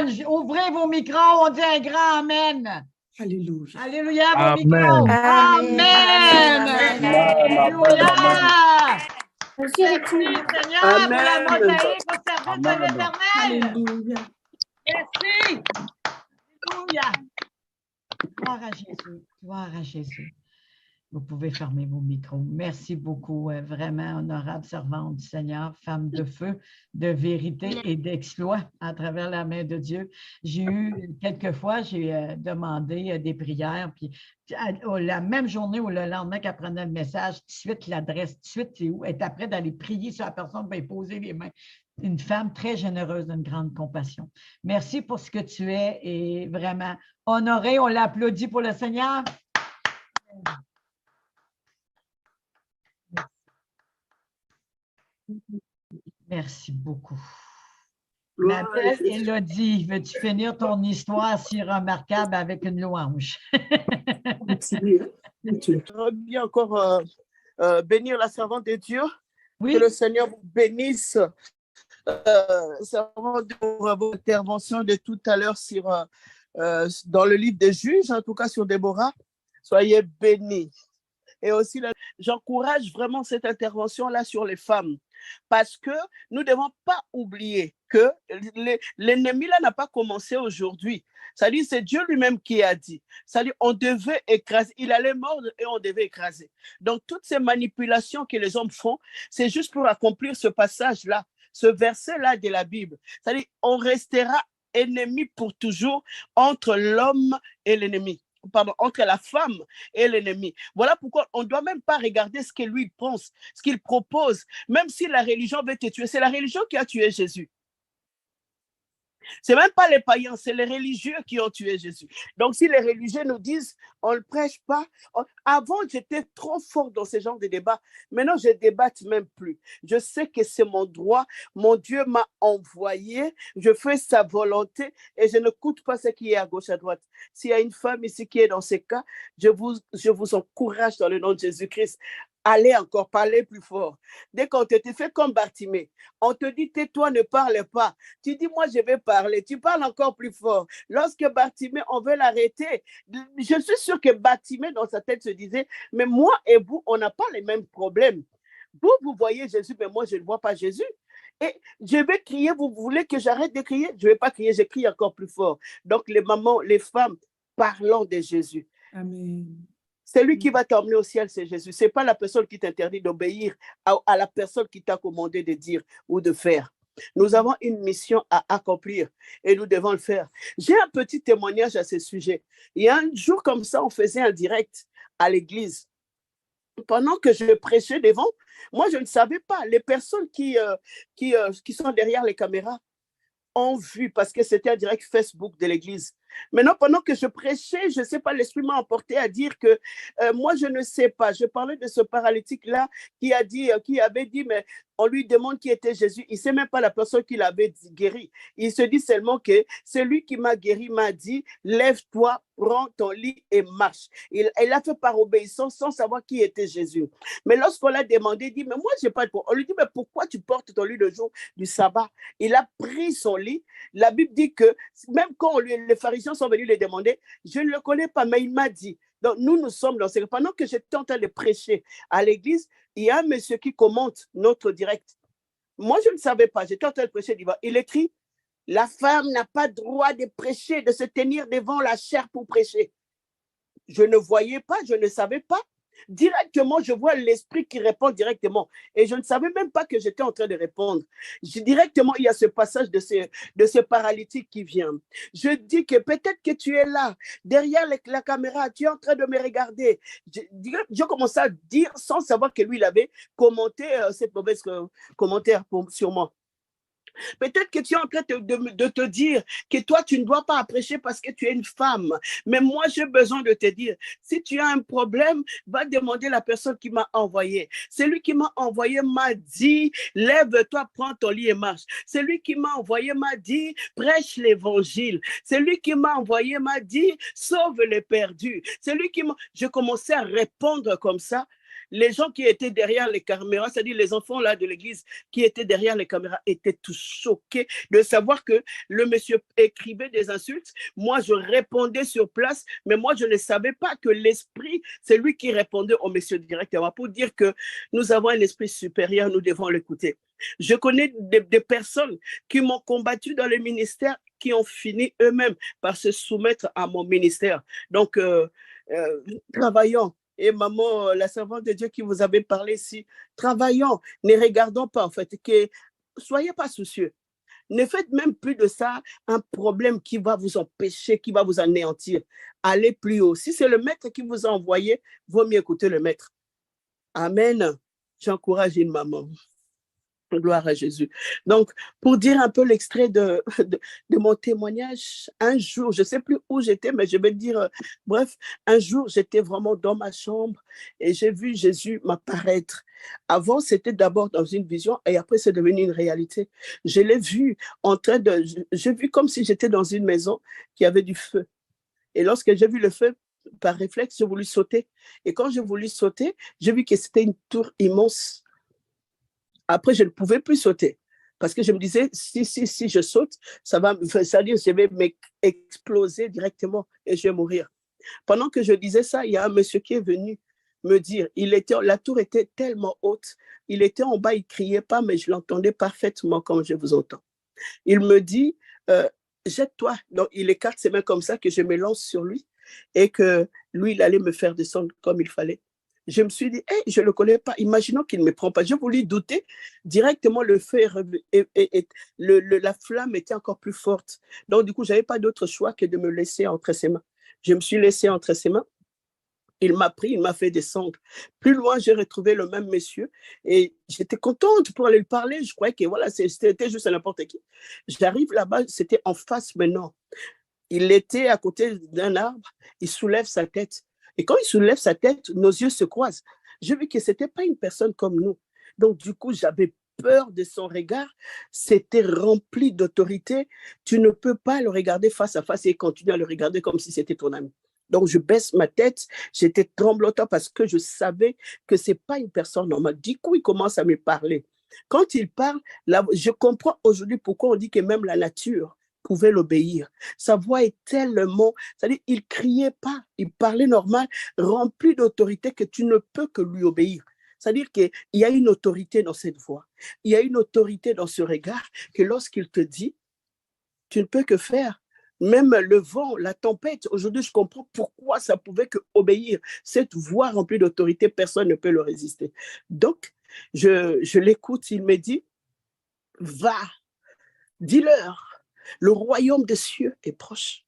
Ange, ouvrez vos micros, on dit un grand Amen. Alléluia. Alléluia, vos Amen. micros. Amen. Amen. Alléluia. Monsieur Merci, Seigneur, pour la Amen. mosaïque au service de Amen. l'Éternel. Alléluia. Merci. Alléluia. Gloire à Jésus. Gloire à Jésus. Vous pouvez fermer vos micros. Merci beaucoup, vraiment honorable servante du Seigneur, femme de feu, de vérité et d'exploit à travers la main de Dieu. J'ai eu, quelquefois, j'ai demandé des prières, puis la même journée ou le lendemain qu'elle prenait le message, tout de suite l'adresse, tout de suite c'est où, elle est prête d'aller prier sur la personne, va y poser les mains. Une femme très généreuse, d'une grande compassion. Merci pour ce que tu es et vraiment honoré. On l'applaudit pour le Seigneur. Merci beaucoup. Ma belle Élodie, veux-tu finir ton histoire si remarquable avec une louange? J'aimerais bien encore bénir la servante de Dieu. Oui. Que le Seigneur vous bénisse. Servante, pour vos interventions de tout à l'heure dans le livre des Juges, en tout cas sur Déborah. Soyez bénis. Et aussi, j'encourage vraiment cette intervention-là sur les femmes. Parce que nous ne devons pas oublier que l'ennemi là n'a pas commencé aujourd'hui. C'est-à-dire, c'est Dieu lui-même qui a dit. C'est-à-dire, on devait écraser. Il allait mordre et on devait écraser. Donc, toutes ces manipulations que les hommes font, c'est juste pour accomplir ce passage-là, ce verset-là de la Bible. C'est-à-dire, on restera ennemis pour toujours entre l'homme et l'ennemi. Pardon, entre la femme et l'ennemi. Voilà pourquoi on ne doit même pas regarder ce que lui pense, ce qu'il propose, même si la religion veut te tuer. C'est la religion qui a tué Jésus. C'est même pas les païens, c'est les religieux qui ont tué Jésus. Donc, si les religieux nous disent, on ne le prêche pas. Avant, j'étais trop fort dans ce genre de débat. Maintenant, je ne débatte même plus. Je sais que c'est mon droit. Mon Dieu m'a envoyé. Je fais sa volonté et je n'écoute pas ce qui est à gauche, à droite. S'il y a une femme ici qui est dans ces cas, je vous encourage dans le nom de Jésus-Christ. Allez encore, parler plus fort. Dès qu'on te fait comme Bartimée, on te dit tais-toi, ne parle pas. Tu dis moi je vais parler, tu parles encore plus fort. Lorsque Bartimée, on veut l'arrêter, je suis sûr que Bartimée dans sa tête se disait mais moi et vous, on n'a pas les mêmes problèmes. Vous voyez Jésus, mais moi je ne vois pas Jésus. Et je vais crier, vous voulez que j'arrête de crier? Je ne vais pas crier, je crie encore plus fort. Donc les mamans, les femmes, parlons de Jésus. Amen. Celui qui va t'emmener au ciel, c'est Jésus. Ce n'est pas la personne qui t'interdit d'obéir à la personne qui t'a commandé de dire ou de faire. Nous avons une mission à accomplir et nous devons le faire. J'ai un petit témoignage à ce sujet. Il y a un jour comme ça, on faisait un direct à l'église. Pendant que je prêchais devant, moi, je ne savais pas. Les personnes qui sont derrière les caméras ont vu parce que c'était un direct Facebook de l'église. Maintenant, pendant que je prêchais, je ne sais pas, l'esprit m'a emporté à dire que moi, je ne sais pas. Je parlais de ce paralytique-là qui avait dit, mais on lui demande qui était Jésus. Il ne sait même pas la personne qui l'avait guéri. Il se dit seulement que celui qui m'a guéri m'a dit, lève-toi, prends ton lit et marche. Il a fait par obéissance sans savoir qui était Jésus. Mais lorsqu'on l'a demandé, il dit, mais moi, je n'ai pas de problème. On lui dit, mais pourquoi tu portes ton lit le jour du sabbat? Il a pris son lit. La Bible dit que même quand les pharisiens sont venus le demander, je ne le connais pas, mais il m'a dit. Donc, nous sommes dans ces... Pendant que j'étais en train de prêcher à l'église, il y a un monsieur qui commente notre direct. Moi, je ne savais pas. J'étais en train de prêcher. Il écrit, la femme n'a pas droit de prêcher, de se tenir devant la chair pour prêcher. Je ne voyais pas, je ne savais pas. Directement, je vois l'esprit qui répond directement. Et je ne savais même pas que j'étais en train de répondre. Directement, il y a ce passage de ce paralytique qui vient. Je dis que peut-être que tu es là, derrière la caméra, tu es en train de me regarder. Je commençais à dire sans savoir que lui, il avait commenté cette mauvaise commentaire sur moi. Peut-être que tu es en train de te dire que toi, tu ne dois pas prêcher parce que tu es une femme. Mais moi, j'ai besoin de te dire, si tu as un problème, va demander à la personne qui m'a envoyé. Celui qui m'a envoyé m'a dit, lève-toi, prends ton lit et marche. Celui qui m'a envoyé m'a dit, prêche l'évangile. Celui qui m'a envoyé m'a dit, sauve les perdus. Je commençais à répondre comme ça. Les gens qui étaient derrière les caméras, c'est-à-dire les enfants là de l'église qui étaient derrière les caméras, étaient tous choqués de savoir que le monsieur écrivait des insultes. Moi, je répondais sur place, mais moi, je ne savais pas que l'esprit, c'est lui qui répondait au monsieur directement pour dire que nous avons un esprit supérieur, nous devons l'écouter. Je connais des personnes qui m'ont combattu dans le ministère, qui ont fini eux-mêmes par se soumettre à mon ministère. Donc, travaillons. Et maman, la servante de Dieu qui vous avait parlé ici, travaillons, ne regardons pas en fait, soyez pas soucieux. Ne faites même plus de ça un problème qui va vous empêcher, qui va vous anéantir. Allez plus haut. Si c'est le maître qui vous a envoyé, vaut mieux écouter le maître. Amen. J'encourage une maman. Gloire à Jésus. Donc, pour dire un peu l'extrait de mon témoignage, un jour, je ne sais plus où j'étais, mais je vais dire, bref, un jour, j'étais vraiment dans ma chambre et j'ai vu Jésus m'apparaître. Avant, c'était d'abord dans une vision et après, c'est devenu une réalité. Je l'ai vu j'ai vu comme si j'étais dans une maison qui avait du feu. Et lorsque j'ai vu le feu, par réflexe, j'ai voulu sauter. Et quand j'ai voulu sauter, j'ai vu que c'était une tour immense. Après, je ne pouvais plus sauter parce que je me disais, si je saute, c'est-à-dire je vais m'exploser directement et je vais mourir. Pendant que je disais ça, il y a un monsieur qui est venu me dire, la tour était tellement haute, il était en bas, il ne criait pas, mais je l'entendais parfaitement comme je vous entends. Il me dit, jette-toi. Donc, il écarte ses mains comme ça, que je me lance sur lui et que lui, il allait me faire descendre comme il fallait. Je me suis dit, hey, je ne le connais pas, imaginons qu'il ne me prend pas. Je voulais douter, directement le feu la flamme était encore plus forte. Donc, du coup, je n'avais pas d'autre choix que de me laisser entre ses mains. Je me suis laissé entre ses mains. Il m'a pris, il m'a fait descendre. Plus loin, j'ai retrouvé le même monsieur et j'étais contente pour aller lui parler. Je croyais que voilà, c'était juste n'importe qui. J'arrive là-bas, c'était en face maintenant. Il était à côté d'un arbre, il soulève sa tête. Et quand il soulève sa tête, nos yeux se croisent. Je vis que ce n'était pas une personne comme nous. Donc, du coup, j'avais peur de son regard. C'était rempli d'autorité. Tu ne peux pas le regarder face à face et continuer à le regarder comme si c'était ton ami. Donc, je baisse ma tête. J'étais tremblotant parce que je savais que ce n'est pas une personne normale. Du coup, il commence à me parler. Quand il parle, là, je comprends aujourd'hui pourquoi on dit que même la nature pouvait l'obéir. Sa voix est tellement, c'est-à-dire il ne criait pas, il parlait normal, rempli d'autorité que tu ne peux que lui obéir. C'est-à-dire qu'il y a une autorité dans cette voix, il y a une autorité dans ce regard que lorsqu'il te dit, tu ne peux que faire. Même le vent, la tempête, aujourd'hui je comprends pourquoi ça pouvait que obéir. Cette voix remplie d'autorité, personne ne peut le résister. Donc, je l'écoute, il me dit, va, dis-leur. Le royaume des cieux est proche.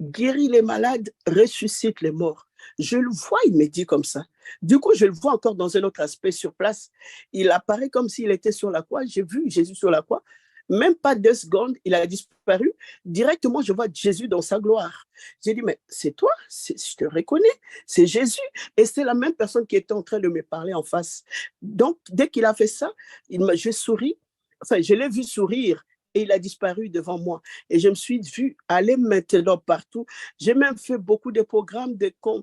Guéris les malades, ressuscite les morts. Je le vois, il me dit comme ça. Du coup, je le vois encore dans un autre aspect sur place. Il apparaît comme s'il était sur la croix. J'ai vu Jésus sur la croix. Même pas 2 secondes, il a disparu. Directement, je vois Jésus dans sa gloire. J'ai dit, mais c'est toi, je te reconnais, c'est Jésus. Et c'est la même personne qui était en train de me parler en face. Donc, dès qu'il a fait ça, je souris. Enfin, je l'ai vu sourire. Et il a disparu devant moi. Et je me suis vue aller maintenant partout. J'ai même fait beaucoup de programmes, comment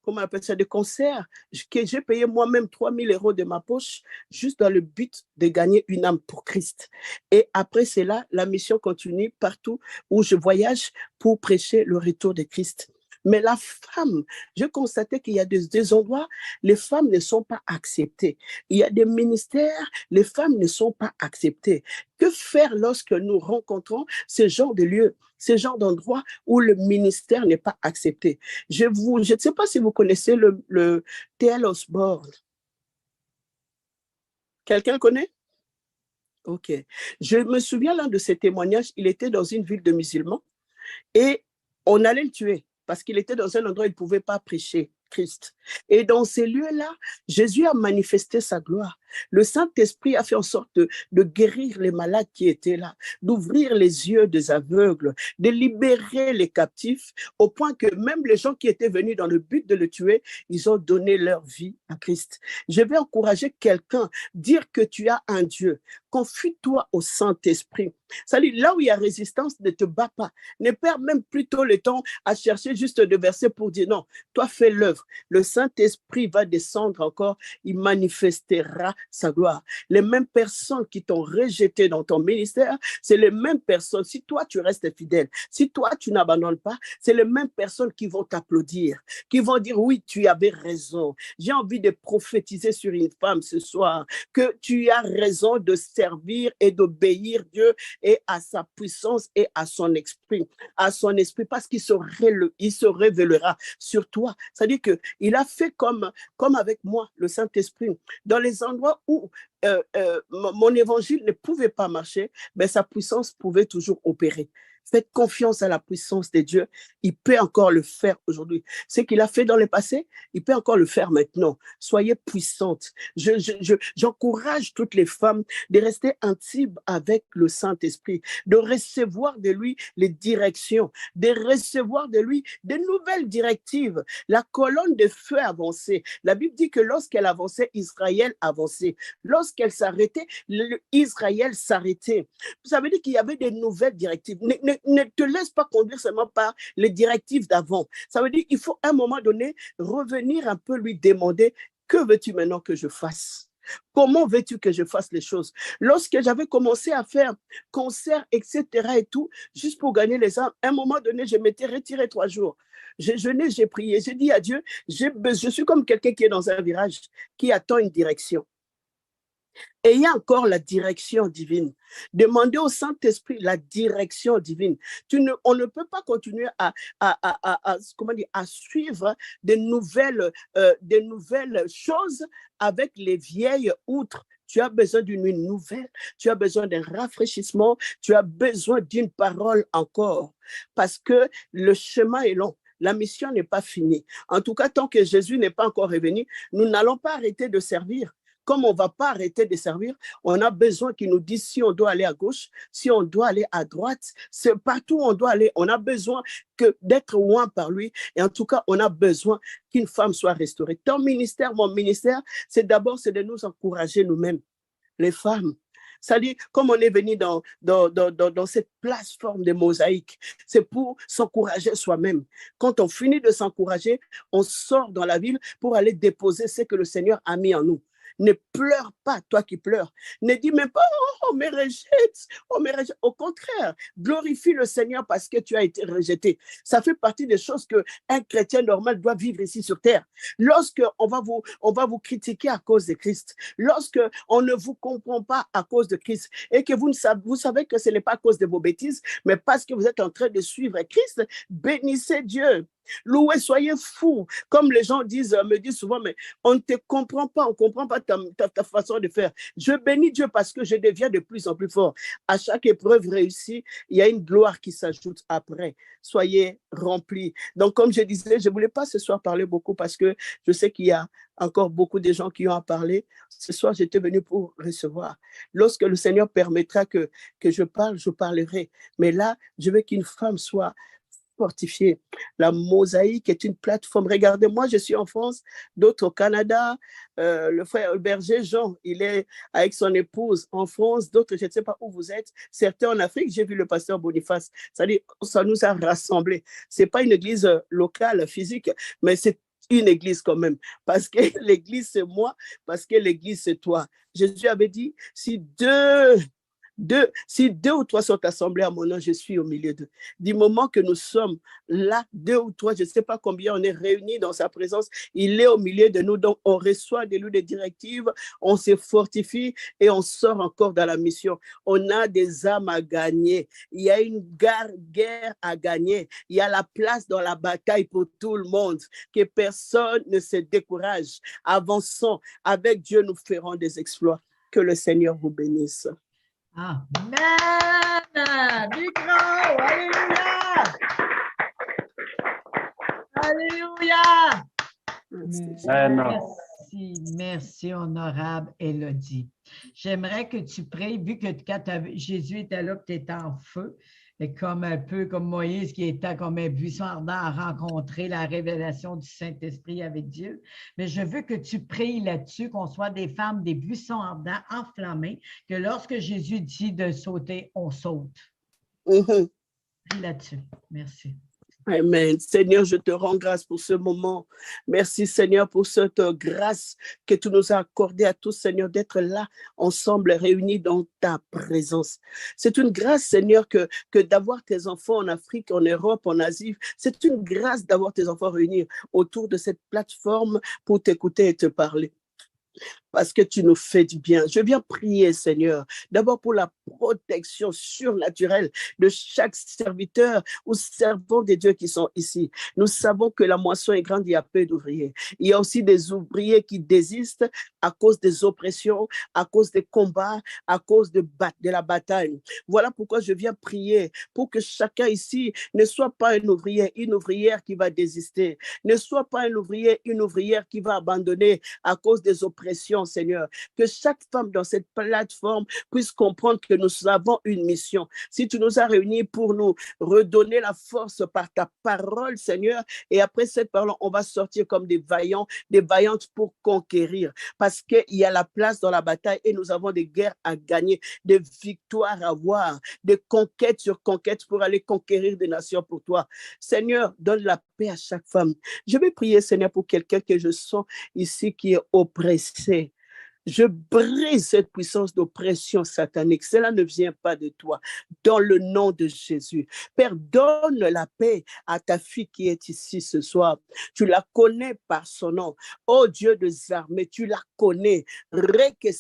on appelle ça, de concerts, que j'ai payé moi-même 3 000 € de ma poche, juste dans le but de gagner une âme pour Christ. Et après cela, la mission continue partout où je voyage pour prêcher le retour de Christ. Mais la femme, je constatais qu'il y a des endroits, les femmes ne sont pas acceptées. Il y a des ministères, les femmes ne sont pas acceptées. Que faire lorsque nous rencontrons ce genre de lieux, ce genre d'endroits où le ministère n'est pas accepté? Je ne sais pas si vous connaissez le T.L. Osborne. Quelqu'un connaît? Ok. Je me souviens l'un de ses témoignages, il était dans une ville de musulmans et on allait le tuer parce qu'il était dans un endroit où il ne pouvait pas prêcher Christ. Et dans ces lieux-là, Jésus a manifesté sa gloire. Le Saint-Esprit a fait en sorte de guérir les malades qui étaient là, d'ouvrir les yeux des aveugles, de libérer les captifs, au point que même les gens qui étaient venus dans le but de le tuer, ils ont donné leur vie à Christ. Je vais encourager quelqu'un, dire que tu as un Dieu. Confie-toi au Saint-Esprit. C'est-à-dire, là où il y a résistance, ne te bats pas. Ne perds même plutôt le temps à chercher juste des versets pour dire non, toi fais l'œuvre. Le Saint-Esprit va descendre encore, il manifestera sa gloire. Les mêmes personnes qui t'ont rejeté dans ton ministère, c'est les mêmes personnes. Si toi, tu restes fidèle, si toi, tu n'abandonnes pas, c'est les mêmes personnes qui vont t'applaudir, qui vont dire oui, tu avais raison. J'ai envie de prophétiser sur une femme ce soir que tu as raison de servir et d'obéir Dieu et à sa puissance et à son esprit, parce qu'il se révélera sur toi. C'est-à-dire qu'il a fait comme avec moi, le Saint-Esprit, dans les endroits où mon évangile ne pouvait pas marcher, mais sa puissance pouvait toujours opérer. Faites confiance à la puissance de Dieu. Il peut encore le faire aujourd'hui. Ce qu'il a fait dans le passé, il peut encore le faire maintenant. Soyez puissantes. J'encourage toutes les femmes de rester intimes avec le Saint-Esprit, de recevoir de lui les directions, de recevoir de lui de nouvelles directives. La colonne de feu avançait. La Bible dit que lorsqu'elle avançait, Israël avançait. Lorsqu'elle s'arrêtait, Israël s'arrêtait. Ça veut dire qu'il y avait des nouvelles directives. Ne te laisse pas conduire seulement par les directives d'avant. Ça veut dire qu'il faut à un moment donné revenir un peu lui demander que veux-tu maintenant que je fasse? Comment veux-tu que je fasse les choses? Lorsque j'avais commencé à faire concerts, etc. et tout, juste pour gagner les âmes, à un moment donné, je m'étais retiré 3 jours. J'ai jeûné, j'ai prié, j'ai dit à Dieu, je suis comme quelqu'un qui est dans un virage, qui attend une direction. Ayez encore la direction divine. Demandez au Saint-Esprit la direction divine. On ne peut pas continuer à suivre de nouvelles choses avec les vieilles outres. Tu as besoin d'une huile nouvelle, tu as besoin d'un rafraîchissement, tu as besoin d'une parole encore. Parce que le chemin est long. La mission n'est pas finie. En tout cas, tant que Jésus n'est pas encore revenu, nous n'allons pas arrêter de servir. Comme on ne va pas arrêter de servir, on a besoin qu'il nous dise si on doit aller à gauche, si on doit aller à droite. C'est partout où on doit aller. On a besoin d'être loin par lui. Et en tout cas, on a besoin qu'une femme soit restaurée. Ton ministère, mon ministère, c'est de nous encourager nous-mêmes, les femmes. C'est-à-dire, comme on est venu dans cette plateforme de mosaïque, c'est pour s'encourager soi-même. Quand on finit de s'encourager, on sort dans la ville pour aller déposer ce que le Seigneur a mis en nous. Ne pleure pas, toi qui pleures. Ne dis même pas, oh, me rejette, oh, me rejette. Au contraire, glorifie le Seigneur parce que tu as été rejeté. Ça fait partie des choses qu'un chrétien normal doit vivre ici sur terre. Lorsqu'on va vous critiquer à cause de Christ, lorsqu'on ne vous comprend pas à cause de Christ et que vous savez que ce n'est pas à cause de vos bêtises, mais parce que vous êtes en train de suivre Christ, bénissez Dieu. Louez, soyez fous. Comme les gens me disent souvent, mais on ne te comprend pas, on ne comprend pas ta façon de faire. Je bénis Dieu parce que je deviens de plus en plus fort. À chaque épreuve réussie, il y a une gloire qui s'ajoute après. Soyez remplis. Donc, comme je disais, je ne voulais pas ce soir parler beaucoup parce que je sais qu'il y a encore beaucoup de gens qui ont à parler. Ce soir, j'étais venu pour recevoir. Lorsque le Seigneur permettra que je parle, je parlerai. Mais là, je veux qu'une femme soit fortifiée. La mosaïque est une plateforme. Regardez, moi, je suis en France, d'autres au Canada. Le frère berger Jean, il est avec son épouse en France, d'autres, je ne sais pas où vous êtes. Certains en Afrique, j'ai vu le pasteur Boniface. C'est-à-dire, ça nous a rassemblés. Ce n'est pas une église locale, physique, mais c'est une église quand même. Parce que l'église, c'est moi, parce que l'église, c'est toi. Jésus avait dit, si deux ou trois sont assemblés à mon nom, je suis au milieu d'eux. Du moment que nous sommes là, 2 ou 3, je ne sais pas combien on est réunis dans sa présence, il est au milieu de nous, donc on reçoit de lui des directives, on se fortifie et on sort encore dans la mission. On a des âmes à gagner, il y a une guerre à gagner, il y a la place dans la bataille pour tout le monde, que personne ne se décourage. Avançons, avec Dieu nous ferons des exploits. Que le Seigneur vous bénisse. Amen! Micro! Alléluia! Alléluia! Merci. Amen. Merci, honorable Élodie. J'aimerais que tu pries, vu que quand Jésus était là, que tu étais en feu, et comme un peu comme Moïse qui était comme un buisson ardent à rencontrer la révélation du Saint-Esprit avec Dieu. Mais je veux que tu pries là-dessus, qu'on soit des femmes, des buissons ardents, enflammés, que lorsque Jésus dit de sauter, on saute. Mhm. Prie là-dessus. Merci. Amen. Seigneur, je te rends grâce pour ce moment. Merci, Seigneur, pour cette grâce que tu nous as accordée à tous, Seigneur, d'être là, ensemble, réunis dans ta présence. C'est une grâce, Seigneur, que d'avoir tes enfants en Afrique, en Europe, en Asie. C'est une grâce d'avoir tes enfants réunis autour de cette plateforme pour t'écouter et te parler. Parce que tu nous fais du bien. Je viens prier, Seigneur, d'abord pour la protection surnaturelle de chaque serviteur ou servant des dieux qui sont ici. Nous savons que la moisson est grande, il y a peu d'ouvriers. Il y a aussi des ouvriers qui désistent à cause des oppressions, à cause des combats, à cause de la bataille. Voilà pourquoi je viens prier pour que chacun ici ne soit pas un ouvrier, une ouvrière qui va désister, ne soit pas un ouvrier, une ouvrière qui va abandonner à cause des oppressions, Seigneur. Que chaque femme dans cette plateforme puisse comprendre que nous avons une mission. Si tu nous as réunis pour nous redonner la force par ta parole, Seigneur, et après cette parole, on va sortir comme des vaillants, des vaillantes pour conquérir. Parce qu'il y a la place dans la bataille et nous avons des guerres à gagner, des victoires à avoir, des conquêtes sur conquêtes pour aller conquérir des nations pour toi. Seigneur, donne la paix à chaque femme. Je vais prier, Seigneur, pour quelqu'un que je sens ici qui est oppressé. Je brise cette puissance d'oppression satanique. Cela ne vient pas de toi. Dans le nom de Jésus. Père, donne la paix à ta fille qui est ici ce soir. Tu la connais par son nom. Oh Dieu des armées, tu la connais. Que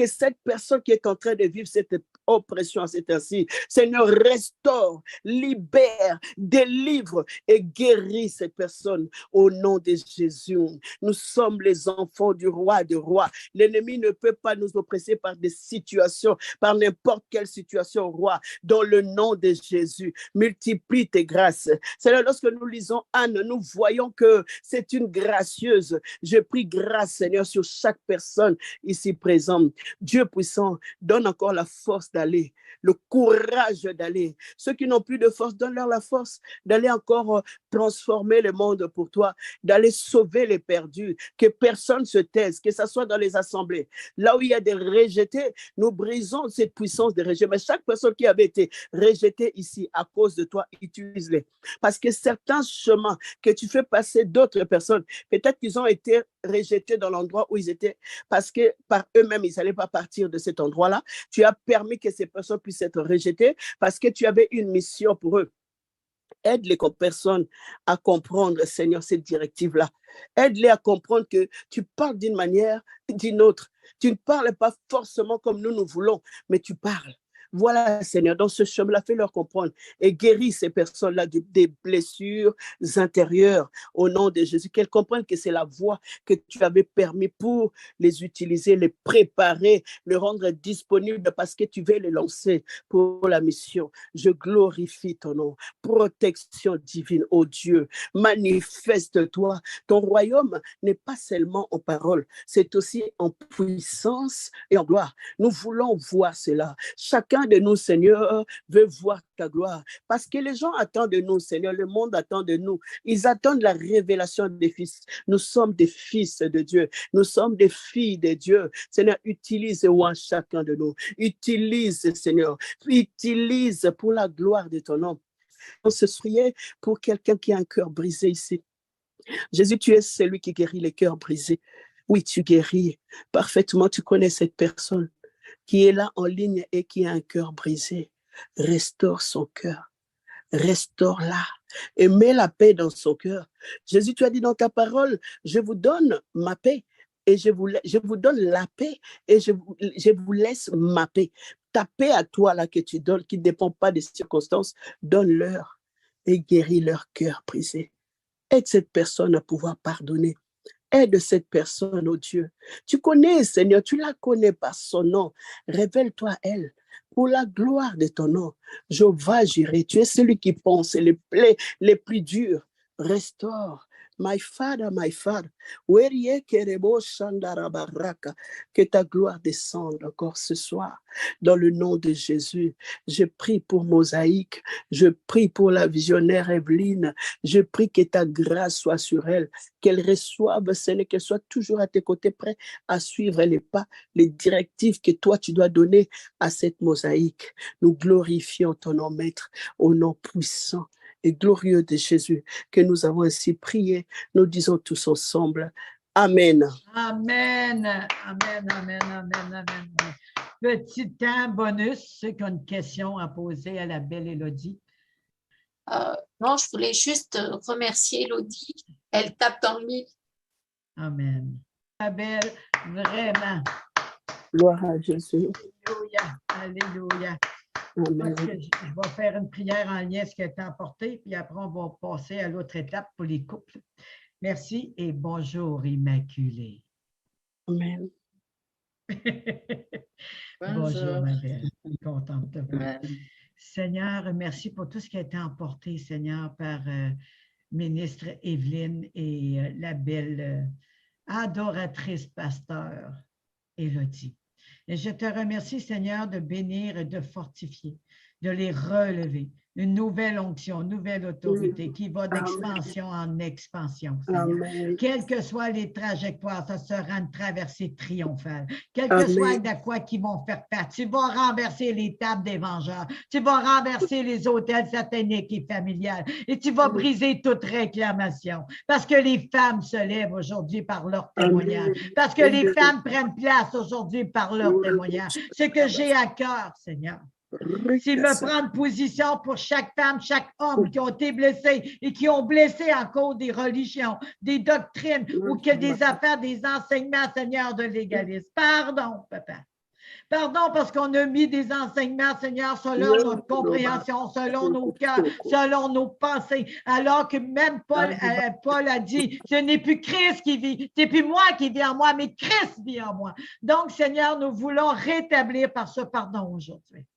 cette personne qui est en train de vivre cette oppression à cet ainsi, Seigneur, restaure, libère, délivre et guéris cette personne au nom de Jésus. Nous sommes les enfants du roi des rois. L'ennemi ne peut pas nous oppresser par des situations, par n'importe quelle situation, roi. Dans le nom de Jésus, multiplie tes grâces. C'est là lorsque nous lisons Anne, nous voyons que c'est une gracieuse. Je prie grâce, Seigneur, sur chaque personne ici présente. Dieu puissant, donne encore la force d'aller, le courage d'aller. Ceux qui n'ont plus de force, donne-leur la force d'aller encore transformer le monde pour toi, d'aller sauver les perdus, que personne se taise, que ce soit dans les assemblées. Là où il y a des rejetés, nous brisons cette puissance de rejet. Mais chaque personne qui avait été rejetée ici à cause de toi, utilise-les. Parce que certains chemins que tu fais passer d'autres personnes, peut-être qu'ils ont été rejetés dans l'endroit où ils étaient, parce que par eux-mêmes, ils n'allaient pas partir de cet endroit-là. Tu as permis que ces personnes puissent être rejetées parce que tu avais une mission pour eux. Aide les personnes à comprendre, Seigneur, cette directive-là. Aide-les à comprendre que tu parles d'une manière, d'une autre. Tu ne parles pas forcément comme nous voulons, mais tu parles. Voilà, Seigneur, dans ce chemin-là, fais-leur comprendre et guéris ces personnes-là des blessures intérieures au nom de Jésus, qu'elles comprennent que c'est la voie que tu avais permis pour les utiliser, les préparer, les rendre disponibles parce que tu veux les lancer pour la mission. Je glorifie ton nom. Protection divine, ô Dieu, manifeste-toi. Ton royaume n'est pas seulement en parole, c'est aussi en puissance et en gloire. Nous voulons voir cela. Chacun de nous, Seigneur, veut voir ta gloire. Parce que les gens attendent de nous, Seigneur, le monde attend de nous. Ils attendent la révélation des fils. Nous sommes des fils de Dieu. Nous sommes des filles de Dieu. Seigneur, utilise chacun de nous. Utilise, Seigneur. Utilise pour la gloire de ton nom. On se soucie pour quelqu'un qui a un cœur brisé ici. Jésus, tu es celui qui guérit les cœurs brisés. Oui, tu guéris parfaitement. Tu connais cette personne qui est là en ligne et qui a un cœur brisé. Restaure son cœur. Restaure-la et mets la paix dans son cœur. Jésus, tu as dit dans ta parole, je vous donne ma paix et je vous donne la paix et je vous laisse ma paix. Ta paix à toi là que tu donnes, qui ne dépend pas des circonstances, donne-leur et guéris leur cœur brisé. Aide cette personne à pouvoir pardonner. Aide cette personne, oh Dieu. Tu connais, Seigneur, tu la connais par son nom. Révèle-toi à elle pour la gloire de ton nom. Jéhovah Jireh, tu es celui qui pense les plaies les plus dures. Restore. My Father, Werie kerebo shandarabaraka. Que ta gloire descende encore ce soir. Dans le nom de Jésus, je prie pour Mosaïque. Je prie pour la visionnaire Evelyne. Je prie que ta grâce soit sur elle. Qu'elle reçoive, Seigneur, qu'elle soit toujours à tes côtés, prêt à suivre les pas, les directives que toi tu dois donner à cette Mosaïque. Nous glorifions ton nom, Maître, au nom puissant et glorieux de Jésus, que nous avons ainsi prié. Nous disons tous ensemble, Amen. Amen, amen, amen, amen, amen. Petit temps bonus, ceux qui ont une question à poser à la belle Élodie. Non, je voulais juste remercier Élodie. Elle tape dans le mille. Amen. La belle, vraiment. Gloire à Jésus. Alléluia, alléluia. Amen. Je vais faire une prière en lien avec ce qui a été emporté, puis après, on va passer à l'autre étape pour les couples. Merci et bonjour, Immaculée. Amen. Bonjour, ma belle. Je suis contente de te voir. Seigneur, merci pour tout ce qui a été emporté, Seigneur, par ministre Evelyne et la belle adoratrice pasteur Élodie. Et je te remercie, Seigneur, de bénir et de fortifier, de les relever. Une nouvelle onction, une nouvelle autorité qui va d'expansion en expansion, Seigneur. Amen. Quelles que soient les trajectoires, ça sera une traversée triomphale. Quel que soit de quoi qu'ils vont faire part, tu vas renverser les tables des vengeurs, tu vas renverser les hôtels sataniques et familiales et tu vas briser toute réclamation. Parce que les femmes se lèvent aujourd'hui par leur témoignage. Parce que les femmes prennent place aujourd'hui par leur témoignage. Ce que j'ai à cœur, Seigneur, c'est me prendre position pour chaque femme, chaque homme qui ont été blessés et qui ont blessé encore des religions, des doctrines ou que des affaires, des enseignements, Seigneur, de l'égalisme. Pardon, papa. Pardon parce qu'on a mis des enseignements, Seigneur, selon notre compréhension, selon nos cœurs, selon nos pensées, alors que même Paul a dit, ce n'est plus Christ qui vit, c'est plus moi qui vis en moi, mais Christ vit en moi. Donc, Seigneur, nous voulons rétablir par ce pardon aujourd'hui.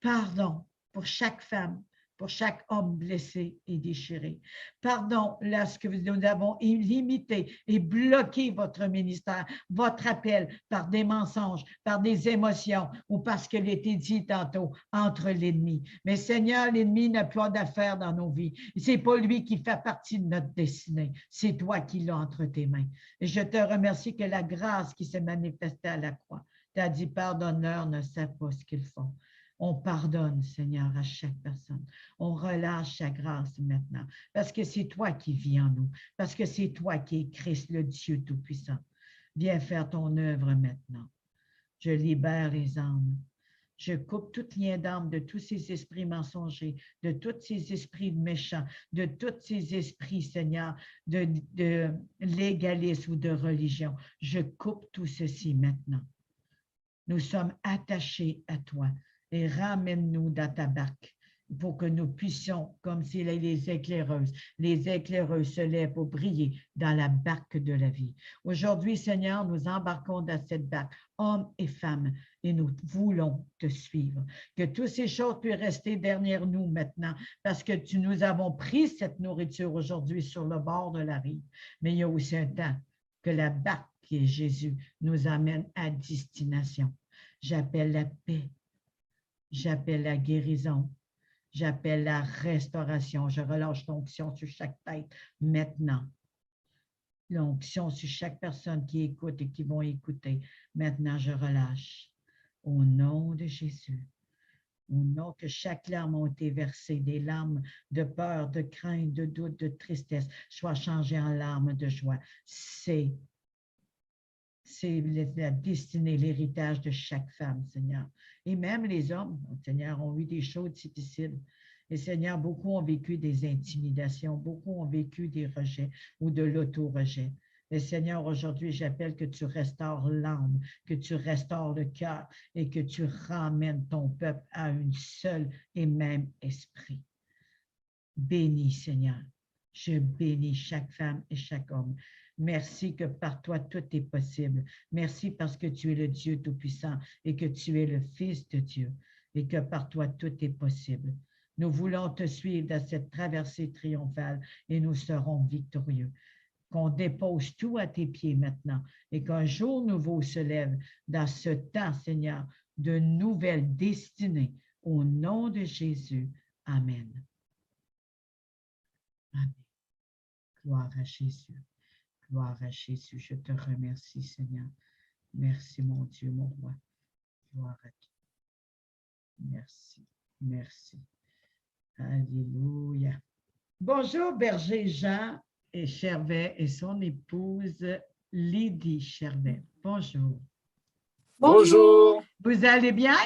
Pardon pour chaque femme, pour chaque homme blessé et déchiré. Pardon lorsque nous avons limité et bloqué votre ministère, votre appel par des mensonges, par des émotions ou parce que l'était dit tantôt entre l'ennemi. Mais Seigneur, l'ennemi n'a pas d'affaires dans nos vies. C'est pas lui qui fait partie de notre destinée. C'est toi qui l'as entre tes mains. Et je te remercie que la grâce qui s'est manifestée à la croix, tu as dit pardonneurs ne savent pas ce qu'ils font. On pardonne, Seigneur, à chaque personne. On relâche sa grâce maintenant, parce que c'est toi qui vis en nous, parce que c'est toi qui es Christ, le Dieu Tout-Puissant. Viens faire ton œuvre maintenant. Je libère les âmes. Je coupe tout lien d'âme de tous ces esprits mensongers, de tous ces esprits méchants, de tous ces esprits, Seigneur, de légalisme ou de religion. Je coupe tout ceci maintenant. Nous sommes attachés à toi. Et ramène-nous dans ta barque pour que nous puissions, comme si les éclaireuses se lèvent pour briller dans la barque de la vie. Aujourd'hui, Seigneur, nous embarquons dans cette barque, hommes et femmes, et nous voulons te suivre. Que toutes ces choses puissent rester derrière nous maintenant, parce que nous avons pris cette nourriture aujourd'hui sur le bord de la rive. Mais il y a aussi un temps que la barque qui est Jésus nous amène à destination. J'appelle la paix. J'appelle la guérison, j'appelle la restauration. Je relâche l'onction sur chaque tête maintenant. L'onction sur chaque personne qui écoute et qui vont écouter. Maintenant, je relâche. Au nom de Jésus. Au nom que chaque larme a été versée, des larmes de peur, de crainte, de doute, de tristesse, soit changées en larmes de joie. C'est la destinée, l'héritage de chaque femme, Seigneur. Et même les hommes, Seigneur, ont eu des choses difficiles. Et Seigneur, beaucoup ont vécu des intimidations, beaucoup ont vécu des rejets ou de l'auto-rejet. Et Seigneur, aujourd'hui, j'appelle que tu restaures l'âme, que tu restaures le cœur et que tu ramènes ton peuple à un seul et même esprit. Bénis, Seigneur. Je bénis chaque femme et chaque homme. Merci que par toi, tout est possible. Merci parce que tu es le Dieu Tout-Puissant et que tu es le Fils de Dieu et que par toi, tout est possible. Nous voulons te suivre dans cette traversée triomphale et nous serons victorieux. Qu'on dépose tout à tes pieds maintenant et qu'un jour nouveau se lève dans ce temps, Seigneur, de nouvelles destinées. Au nom de Jésus. Amen. Amen. Gloire à Jésus. Gloire à Jésus. Je te remercie, Seigneur. Merci, mon Dieu, mon roi. Gloire à toi. Merci. Merci. Alléluia. Bonjour, berger Jean et Chervet et son épouse Lydie Chervet. Bonjour. Bonjour. Vous allez bien?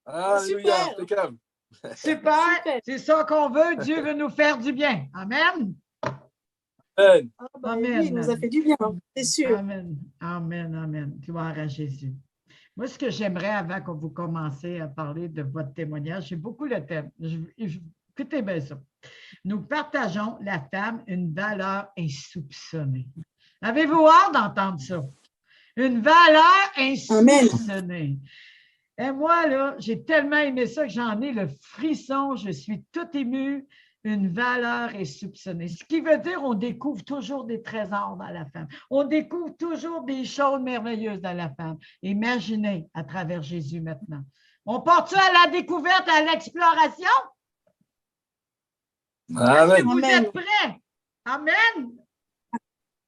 Alléluia, Super. impeccable. Super. Super. C'est ça qu'on veut. Dieu veut nous faire du bien. Amen. Amen. Ah bah Amen. oui, il nous a fait du bien, hein, c'est sûr. Amen. Amen. Amen. Gloire à Jésus. Moi, ce que j'aimerais avant que vous commenciez à parler de votre témoignage, j'ai beaucoup le thème. Écoutez bien ça. Nous partageons la femme une valeur insoupçonnée. Avez-vous hâte d'entendre ça? Une valeur insoupçonnée. Et moi, là, j'ai tellement aimé ça que j'en ai le frisson, je suis toute émue. Une valeur insoupçonnée. Ce qui veut dire on découvre toujours des trésors dans la femme. On découvre toujours des choses merveilleuses dans la femme. Imaginez à travers Jésus maintenant. On part-tu à la découverte, à l'exploration? Amen. Vous Amen. êtes prêts? Amen.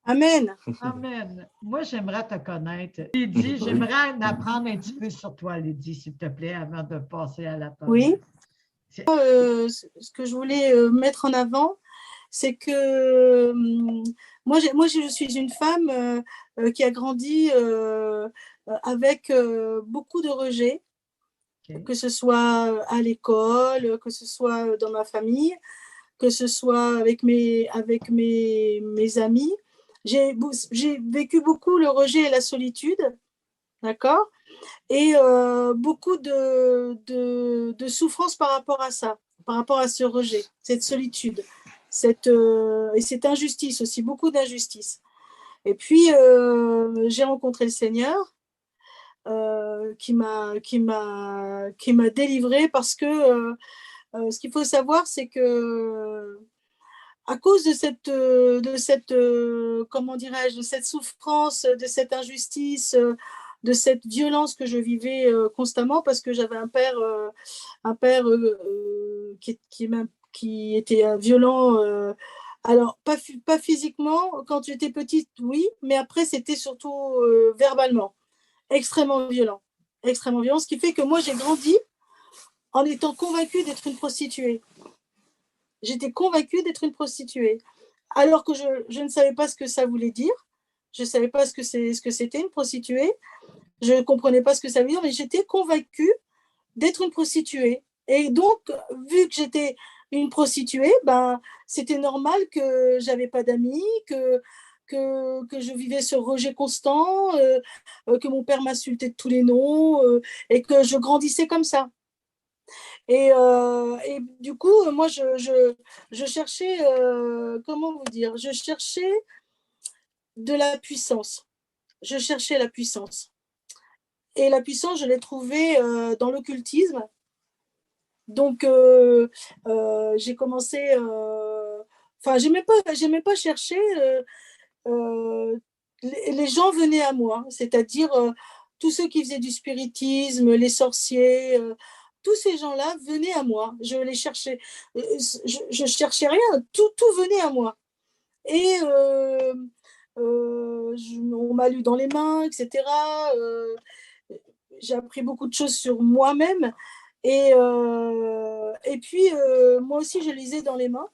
Amen. Amen. Moi, j'aimerais te connaître. Lydie, j'aimerais en apprendre un petit peu sur toi, Lydie, s'il te plaît, avant de passer à la parole. Oui. Ce que je voulais mettre en avant, c'est que moi, je suis une femme qui a grandi avec beaucoup de rejets, OK. que ce soit à l'école, que ce soit dans ma famille, que ce soit avec mes amis. J'ai vécu beaucoup le rejet et la solitude, d'accord? Et beaucoup de souffrance par rapport à ça, par rapport à ce rejet, cette solitude, et cette injustice aussi, beaucoup d'injustice. Et puis, j'ai rencontré le Seigneur qui m'a délivrée parce que ce qu'il faut savoir, c'est que à cause de cette comment dirais-je, de cette souffrance, de cette injustice, de cette violence que je vivais constamment, parce que j'avais un père qui était violent. Alors, pas physiquement, quand j'étais petite, oui, mais après, c'était surtout verbalement, extrêmement violent. Extrêmement violent, ce qui fait que moi, j'ai grandi en étant convaincue d'être une prostituée. J'étais convaincue d'être une prostituée, alors que je ne savais pas ce que ça voulait dire. Je ne savais pas ce que c'était une prostituée. Je ne comprenais pas ce que ça veut dire, mais j'étais convaincue d'être une prostituée. Et donc, vu que j'étais une prostituée, ben, c'était normal que je n'avais pas d'amis, que je vivais ce rejet constant, que mon père m'insultait de tous les noms, et que je grandissais comme ça. Et du coup, moi, je cherchais, comment vous dire, je cherchais de la puissance. Je cherchais la puissance. Et la puissance, je l'ai trouvée dans l'occultisme. Donc, j'ai commencé, enfin, j'aimais pas chercher. Les gens venaient à moi, c'est-à-dire tous ceux qui faisaient du spiritisme, les sorciers, tous ces gens-là venaient à moi. Je les cherchais, je cherchais rien, tout venait à moi. Et on m'a lu dans les mains, etc. J'ai appris beaucoup de choses sur moi-même. Et puis, moi aussi, je lisais dans les mains.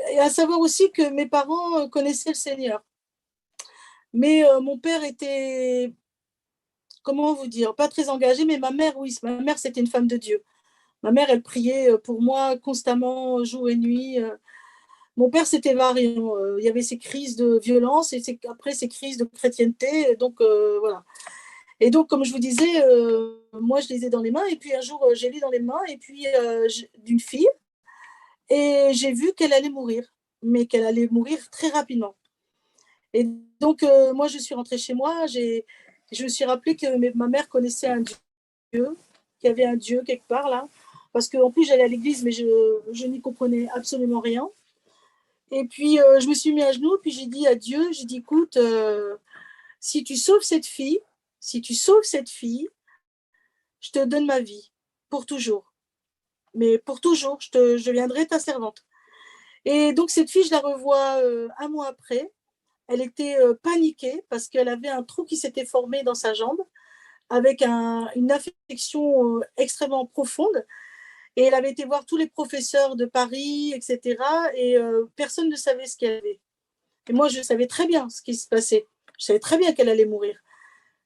Et à savoir aussi que mes parents connaissaient le Seigneur. Mais mon père était, comment vous dire, pas très engagé, mais ma mère, oui, ma mère, c'était une femme de Dieu. Ma mère, elle priait pour moi constamment, jour et nuit. Mon père, c'était variant. Il y avait ces crises de violence et après ces crises de chrétienté. Donc, voilà. Et donc, comme je vous disais, moi, je lisais dans les mains. Et puis, un jour, j'ai lu dans les mains et puis d'une fille. Et j'ai vu qu'elle allait mourir, mais qu'elle allait mourir très rapidement. Et donc, moi, je suis rentrée chez moi. Je me suis rappelé que ma mère connaissait un Dieu, qu'il y avait un Dieu quelque part là. parce qu'en plus j'allais à l'église, mais je n'y comprenais absolument rien. Et puis je me suis mis à genoux, puis j'ai dit à Dieu, j'ai dit, écoute, si tu sauves cette fille, je te donne ma vie, pour toujours. Mais pour toujours, je viendrai ta servante. Et donc cette fille, je la revois un mois après. Elle était paniquée parce qu'elle avait un trou qui s'était formé dans sa jambe avec une infection extrêmement profonde. Et elle avait été voir tous les professeurs de Paris, etc. Et personne ne savait ce qu'elle avait. Et moi, je savais très bien ce qui se passait. Je savais très bien qu'elle allait mourir.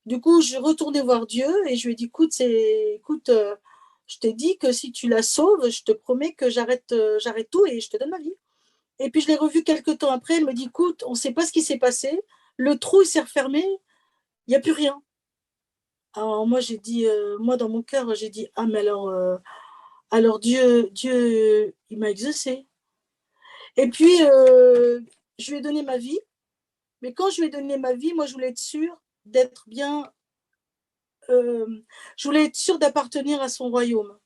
Du coup, je retournais voir Dieu et je lui ai dit, écoute, je t'ai dit que si tu la sauves, je te promets que j'arrête tout et je te donne ma vie. Et puis, je l'ai revue quelques temps après. Elle me dit, écoute, on ne sait pas ce qui s'est passé. Le trou, il s'est refermé. Il n'y a plus rien. Alors, moi, j'ai dit, moi, dans mon cœur, j'ai dit, ah, mais alors Dieu, il m'a exaucé. Et puis, je lui ai donné ma vie. Mais quand je lui ai donné ma vie, moi, je voulais être sûre d'être bien. Je voulais être sûre d'appartenir à son royaume.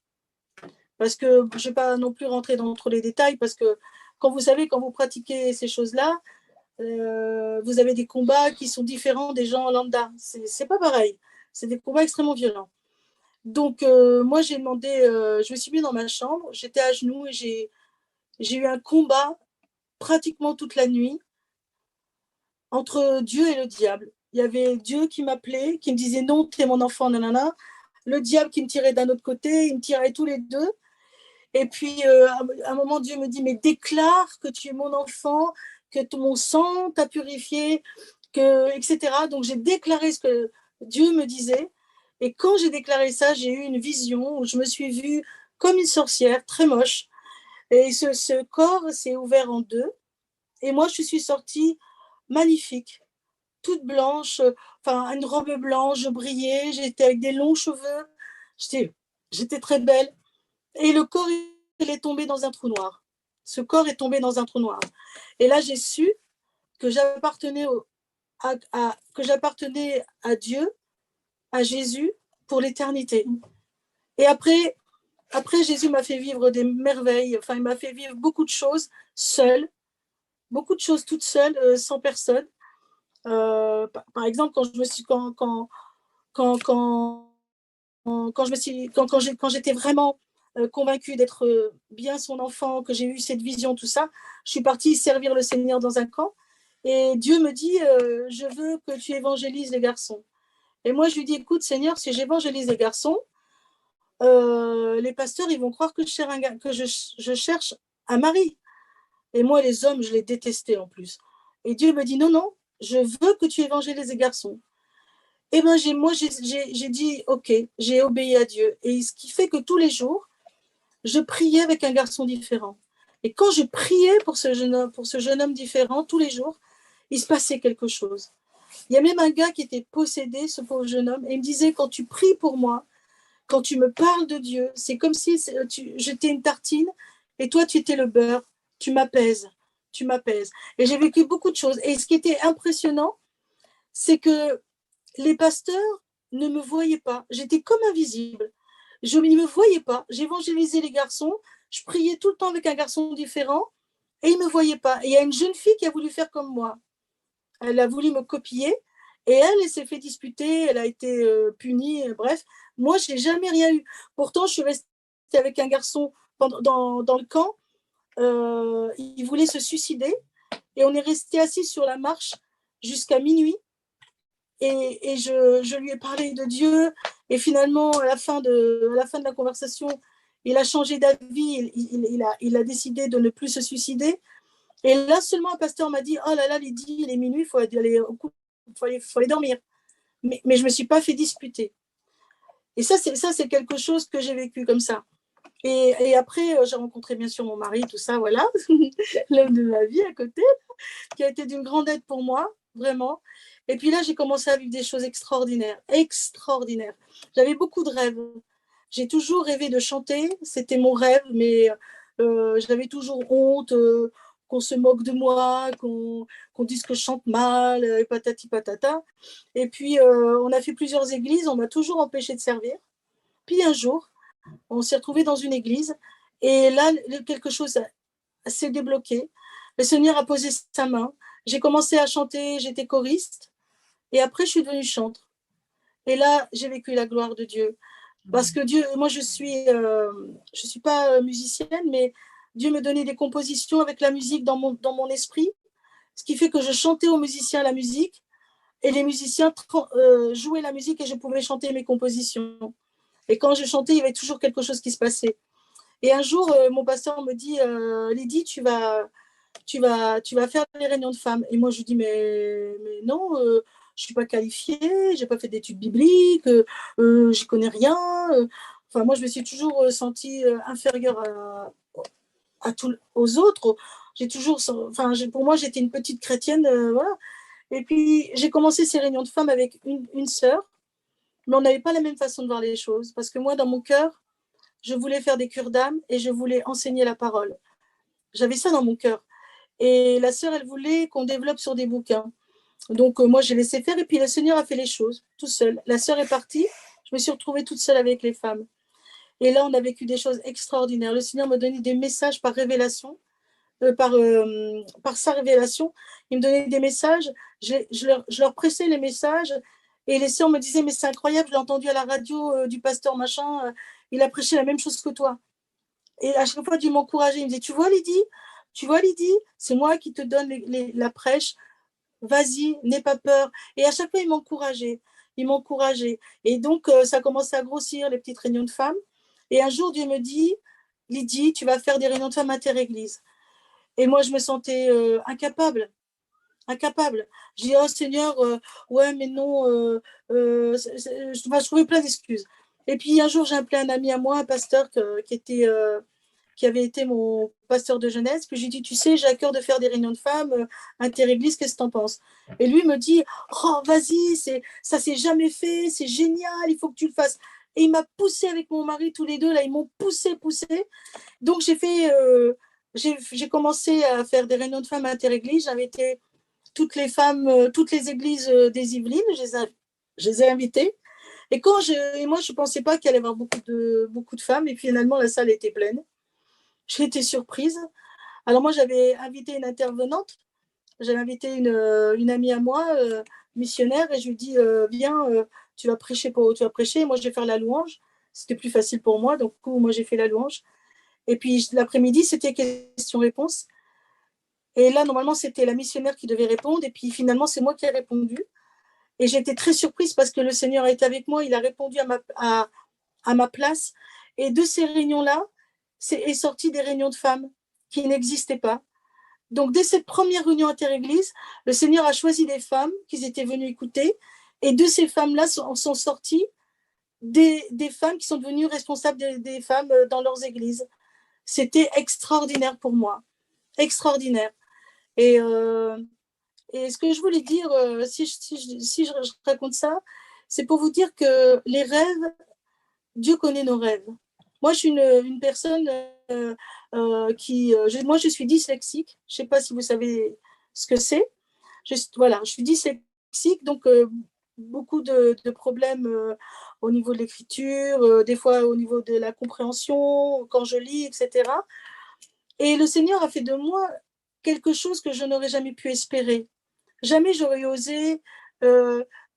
Parce que je ne vais pas non plus rentrer dans trop les détails, parce que quand vous pratiquez ces choses-là, vous avez des combats qui sont différents des gens lambda. C'est pas pareil. C'est des combats extrêmement violents. Donc, moi, j'ai demandé, je me suis mis dans ma chambre, j'étais à genoux et j'ai eu un combat pratiquement toute la nuit entre Dieu et le diable. Il y avait Dieu qui m'appelait, qui me disait non, t'es mon enfant, nanana. Le diable qui me tirait d'un autre côté, ils me tiraient tous les deux. Et puis, à un moment, Dieu me dit, mais déclare que tu es mon enfant, que mon sang t'a purifié, etc. Donc, j'ai déclaré ce que Dieu me disait. Et quand j'ai déclaré ça, j'ai eu une vision où je me suis vue comme une sorcière, très moche. Et ce corps s'est ouvert en deux. Et moi, je suis sortie magnifique, toute blanche, enfin, une robe blanche, je brillais, j'étais avec des longs cheveux. J'étais très belle. Et le corps, il est tombé dans un trou noir. Ce corps est tombé dans un trou noir. Et là, j'ai su que j'appartenais à Dieu, à Jésus, pour l'éternité. Et après, Jésus m'a fait vivre des merveilles. Enfin, il m'a fait vivre beaucoup de choses seule, beaucoup de choses toute seule, sans personne. Par exemple, quand j'étais vraiment convaincue d'être bien son enfant, que j'ai eu cette vision, tout ça, je suis partie servir le Seigneur dans un camp. Et Dieu me dit, je veux que tu évangélises les garçons. Et moi, je lui dis, écoute, Seigneur, si j'évangélise les garçons, les pasteurs, ils vont croire que je cherche un mari. Et moi, les hommes, je les détestais en plus. Et Dieu me dit, non, non, je veux que tu évangélises les garçons. Et bien, j'ai dit, ok, j'ai obéi à Dieu. Et ce qui fait que tous les jours, je priais avec un garçon différent. Et quand je priais pour ce jeune homme différent, tous les jours, il se passait quelque chose. Il y a même un gars qui était possédé, ce pauvre jeune homme, et il me disait, quand tu pries pour moi, quand tu me parles de Dieu, c'est comme si j'étais une tartine et toi, tu étais le beurre. Tu m'apaises. Et j'ai vécu beaucoup de choses. Et ce qui était impressionnant, c'est que les pasteurs ne me voyaient pas. J'étais comme invisible. Je ne me voyais pas. J'évangélisais les garçons. Je priais tout le temps avec un garçon différent et ils ne me voyaient pas. Et il y a une jeune fille qui a voulu faire comme moi. Elle a voulu me copier et elle s'est fait disputer. Elle a été punie. Bref, moi, je n'ai jamais rien eu. Pourtant, je suis restée avec un garçon dans le camp. Il voulait se suicider et on est resté assis sur la marche jusqu'à minuit. Et je lui ai parlé de Dieu et finalement à la fin de la conversation il a changé d'avis, il a décidé de ne plus se suicider et là seulement un pasteur m'a dit, oh là là Lydie, il est minuit, il faut aller dormir, mais je me suis pas fait disputer. Et ça c'est quelque chose que j'ai vécu comme ça. Et après j'ai rencontré bien sûr mon mari, tout ça, voilà. L'homme de ma vie à côté qui a été d'une grande aide pour moi, vraiment. Et puis là, j'ai commencé à vivre des choses extraordinaires. J'avais beaucoup de rêves. J'ai toujours rêvé de chanter, c'était mon rêve, mais j'avais toujours honte qu'on se moque de moi, qu'on dise que je chante mal, et patati patata. Et puis, on a fait plusieurs églises, on m'a toujours empêché de servir. Puis un jour, On s'est retrouvés dans une église et là, quelque chose s'est débloqué. Le Seigneur a posé sa main. J'ai commencé à chanter, j'étais choriste et après, je suis devenue chantre. Et là, j'ai vécu la gloire de Dieu. Parce que Dieu, moi, je suis pas musicienne, mais Dieu me donnait des compositions avec la musique dans mon esprit, ce qui fait que je chantais aux musiciens la musique et les musiciens jouaient la musique et je pouvais chanter mes compositions. Et quand je chantais, il y avait toujours quelque chose qui se passait. Et un jour, mon pasteur me dit, Lydie, tu vas faire les réunions de femmes. Et moi, je lui dis, mais non, je ne suis pas qualifiée, je n'ai pas fait d'études bibliques, je ne connais rien. Enfin, moi, je me suis toujours sentie inférieure aux autres. Pour moi, j'étais une petite chrétienne, voilà. Et puis, j'ai commencé ces réunions de femmes avec une sœur, mais on n'avait pas la même façon de voir les choses. Parce que moi, dans mon cœur, je voulais faire des cures d'âme et je voulais enseigner la parole. J'avais ça dans mon cœur. Et la sœur, elle voulait qu'on développe sur des bouquins. Donc, moi, j'ai laissé faire. Et puis, le Seigneur a fait les choses tout seul. La sœur est partie. Je me suis retrouvée toute seule avec les femmes. Et là, on a vécu des choses extraordinaires. Le Seigneur me donnait des messages par révélation, par sa révélation. Il me donnait des messages. Je leur pressais les messages. Et les sœurs me disaient, mais c'est incroyable, je l'ai entendu à la radio du pasteur machin. Il a prêché la même chose que toi. Et à chaque fois, Dieu m'encourageait. Il me disait, tu vois, Lydie, c'est moi qui te donne la prêche. Vas-y, n'aie pas peur. Et à chaque fois, il m'encourageait. Et donc, ça a commencé à grossir, les petites réunions de femmes. Et un jour, Dieu me dit, Lydie, tu vas faire des réunions de femmes inter-église. Et moi, je me sentais incapable. Je dis, oh Seigneur, ouais, mais non. Je trouvais plein d'excuses. Et puis, un jour, j'ai appelé un ami à moi, un pasteur qui avait été mon pasteur de jeunesse. Puis je lui dis, tu sais, j'ai à cœur de faire des réunions de femmes inter-église, qu'est-ce que tu en penses? Et lui me dit, oh, vas-y, ça s'est jamais fait, c'est génial, il faut que tu le fasses. Et il m'a poussé avec mon mari, tous les deux, là, ils m'ont poussé. Donc, j'ai commencé à faire des réunions de femmes inter-église. J'invitais toutes les femmes, toutes les églises des Yvelines, je les ai invitées. Et moi, je ne pensais pas qu'il allait y avoir beaucoup de femmes. Et finalement, la salle était pleine. J'ai été surprise. Alors moi, j'avais invité une intervenante. J'avais invité une amie à moi, missionnaire, et je lui dis, viens, tu vas prêcher. Et moi, je vais faire la louange. C'était plus facile pour moi. Donc, du coup, moi, j'ai fait la louange. Et puis, l'après-midi, c'était questions-réponses. Et là, normalement, c'était la missionnaire qui devait répondre. Et puis, finalement, c'est moi qui ai répondu. Et j'ai été très surprise parce que le Seigneur était avec moi. Il a répondu à ma place. Et de ces réunions-là, est sorti des réunions de femmes qui n'existaient pas. Donc, dès cette première réunion inter-église, le Seigneur a choisi des femmes qu'ils étaient venus écouter. Et de ces femmes-là sont sorties des femmes qui sont devenues responsables des femmes dans leurs églises. C'était extraordinaire pour moi. Extraordinaire. Et ce que je voulais dire, si je raconte ça, c'est pour vous dire que les rêves, Dieu connaît nos rêves. Moi, je suis une personne moi, je suis dyslexique. Je ne sais pas si vous savez ce que c'est. Je suis dyslexique, donc beaucoup de problèmes au niveau de l'écriture, des fois au niveau de la compréhension, quand je lis, etc. Et le Seigneur a fait de moi quelque chose que je n'aurais jamais pu espérer. Jamais j'aurais osé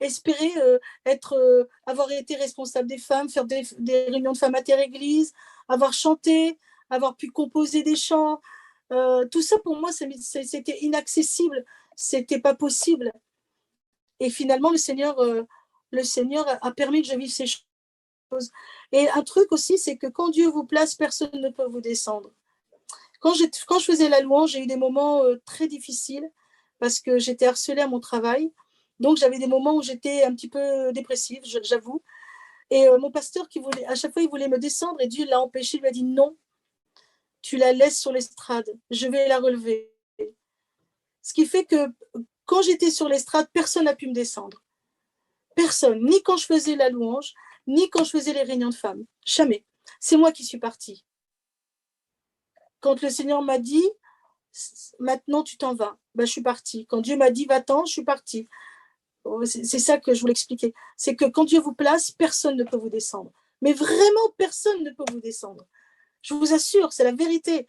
espérer avoir été responsable des femmes, faire des réunions de femmes inter-église, avoir chanté, avoir pu composer des chants. Tout ça, pour moi, c'était inaccessible. C'était pas possible. Et finalement, le Seigneur a permis que je vive ces choses. Et un truc aussi, c'est que quand Dieu vous place, personne ne peut vous descendre. Quand je faisais la louange, j'ai eu des moments très difficiles parce que j'étais harcelée à mon travail. Donc, j'avais des moments où j'étais un petit peu dépressive, j'avoue. Et mon pasteur, à chaque fois, il voulait me descendre et Dieu l'a empêché. Il lui a dit non, tu la laisses sur l'estrade, je vais la relever. Ce qui fait que quand j'étais sur l'estrade, personne n'a pu me descendre. Personne, ni quand je faisais la louange, ni quand je faisais les réunions de femmes. Jamais. C'est moi qui suis partie. Quand le Seigneur m'a dit, maintenant tu t'en vas, je suis partie. Quand Dieu m'a dit, va-t'en, je suis partie. C'est ça que je voulais expliquer. C'est que quand Dieu vous place, personne ne peut vous descendre. Mais vraiment, personne ne peut vous descendre. Je vous assure, c'est la vérité.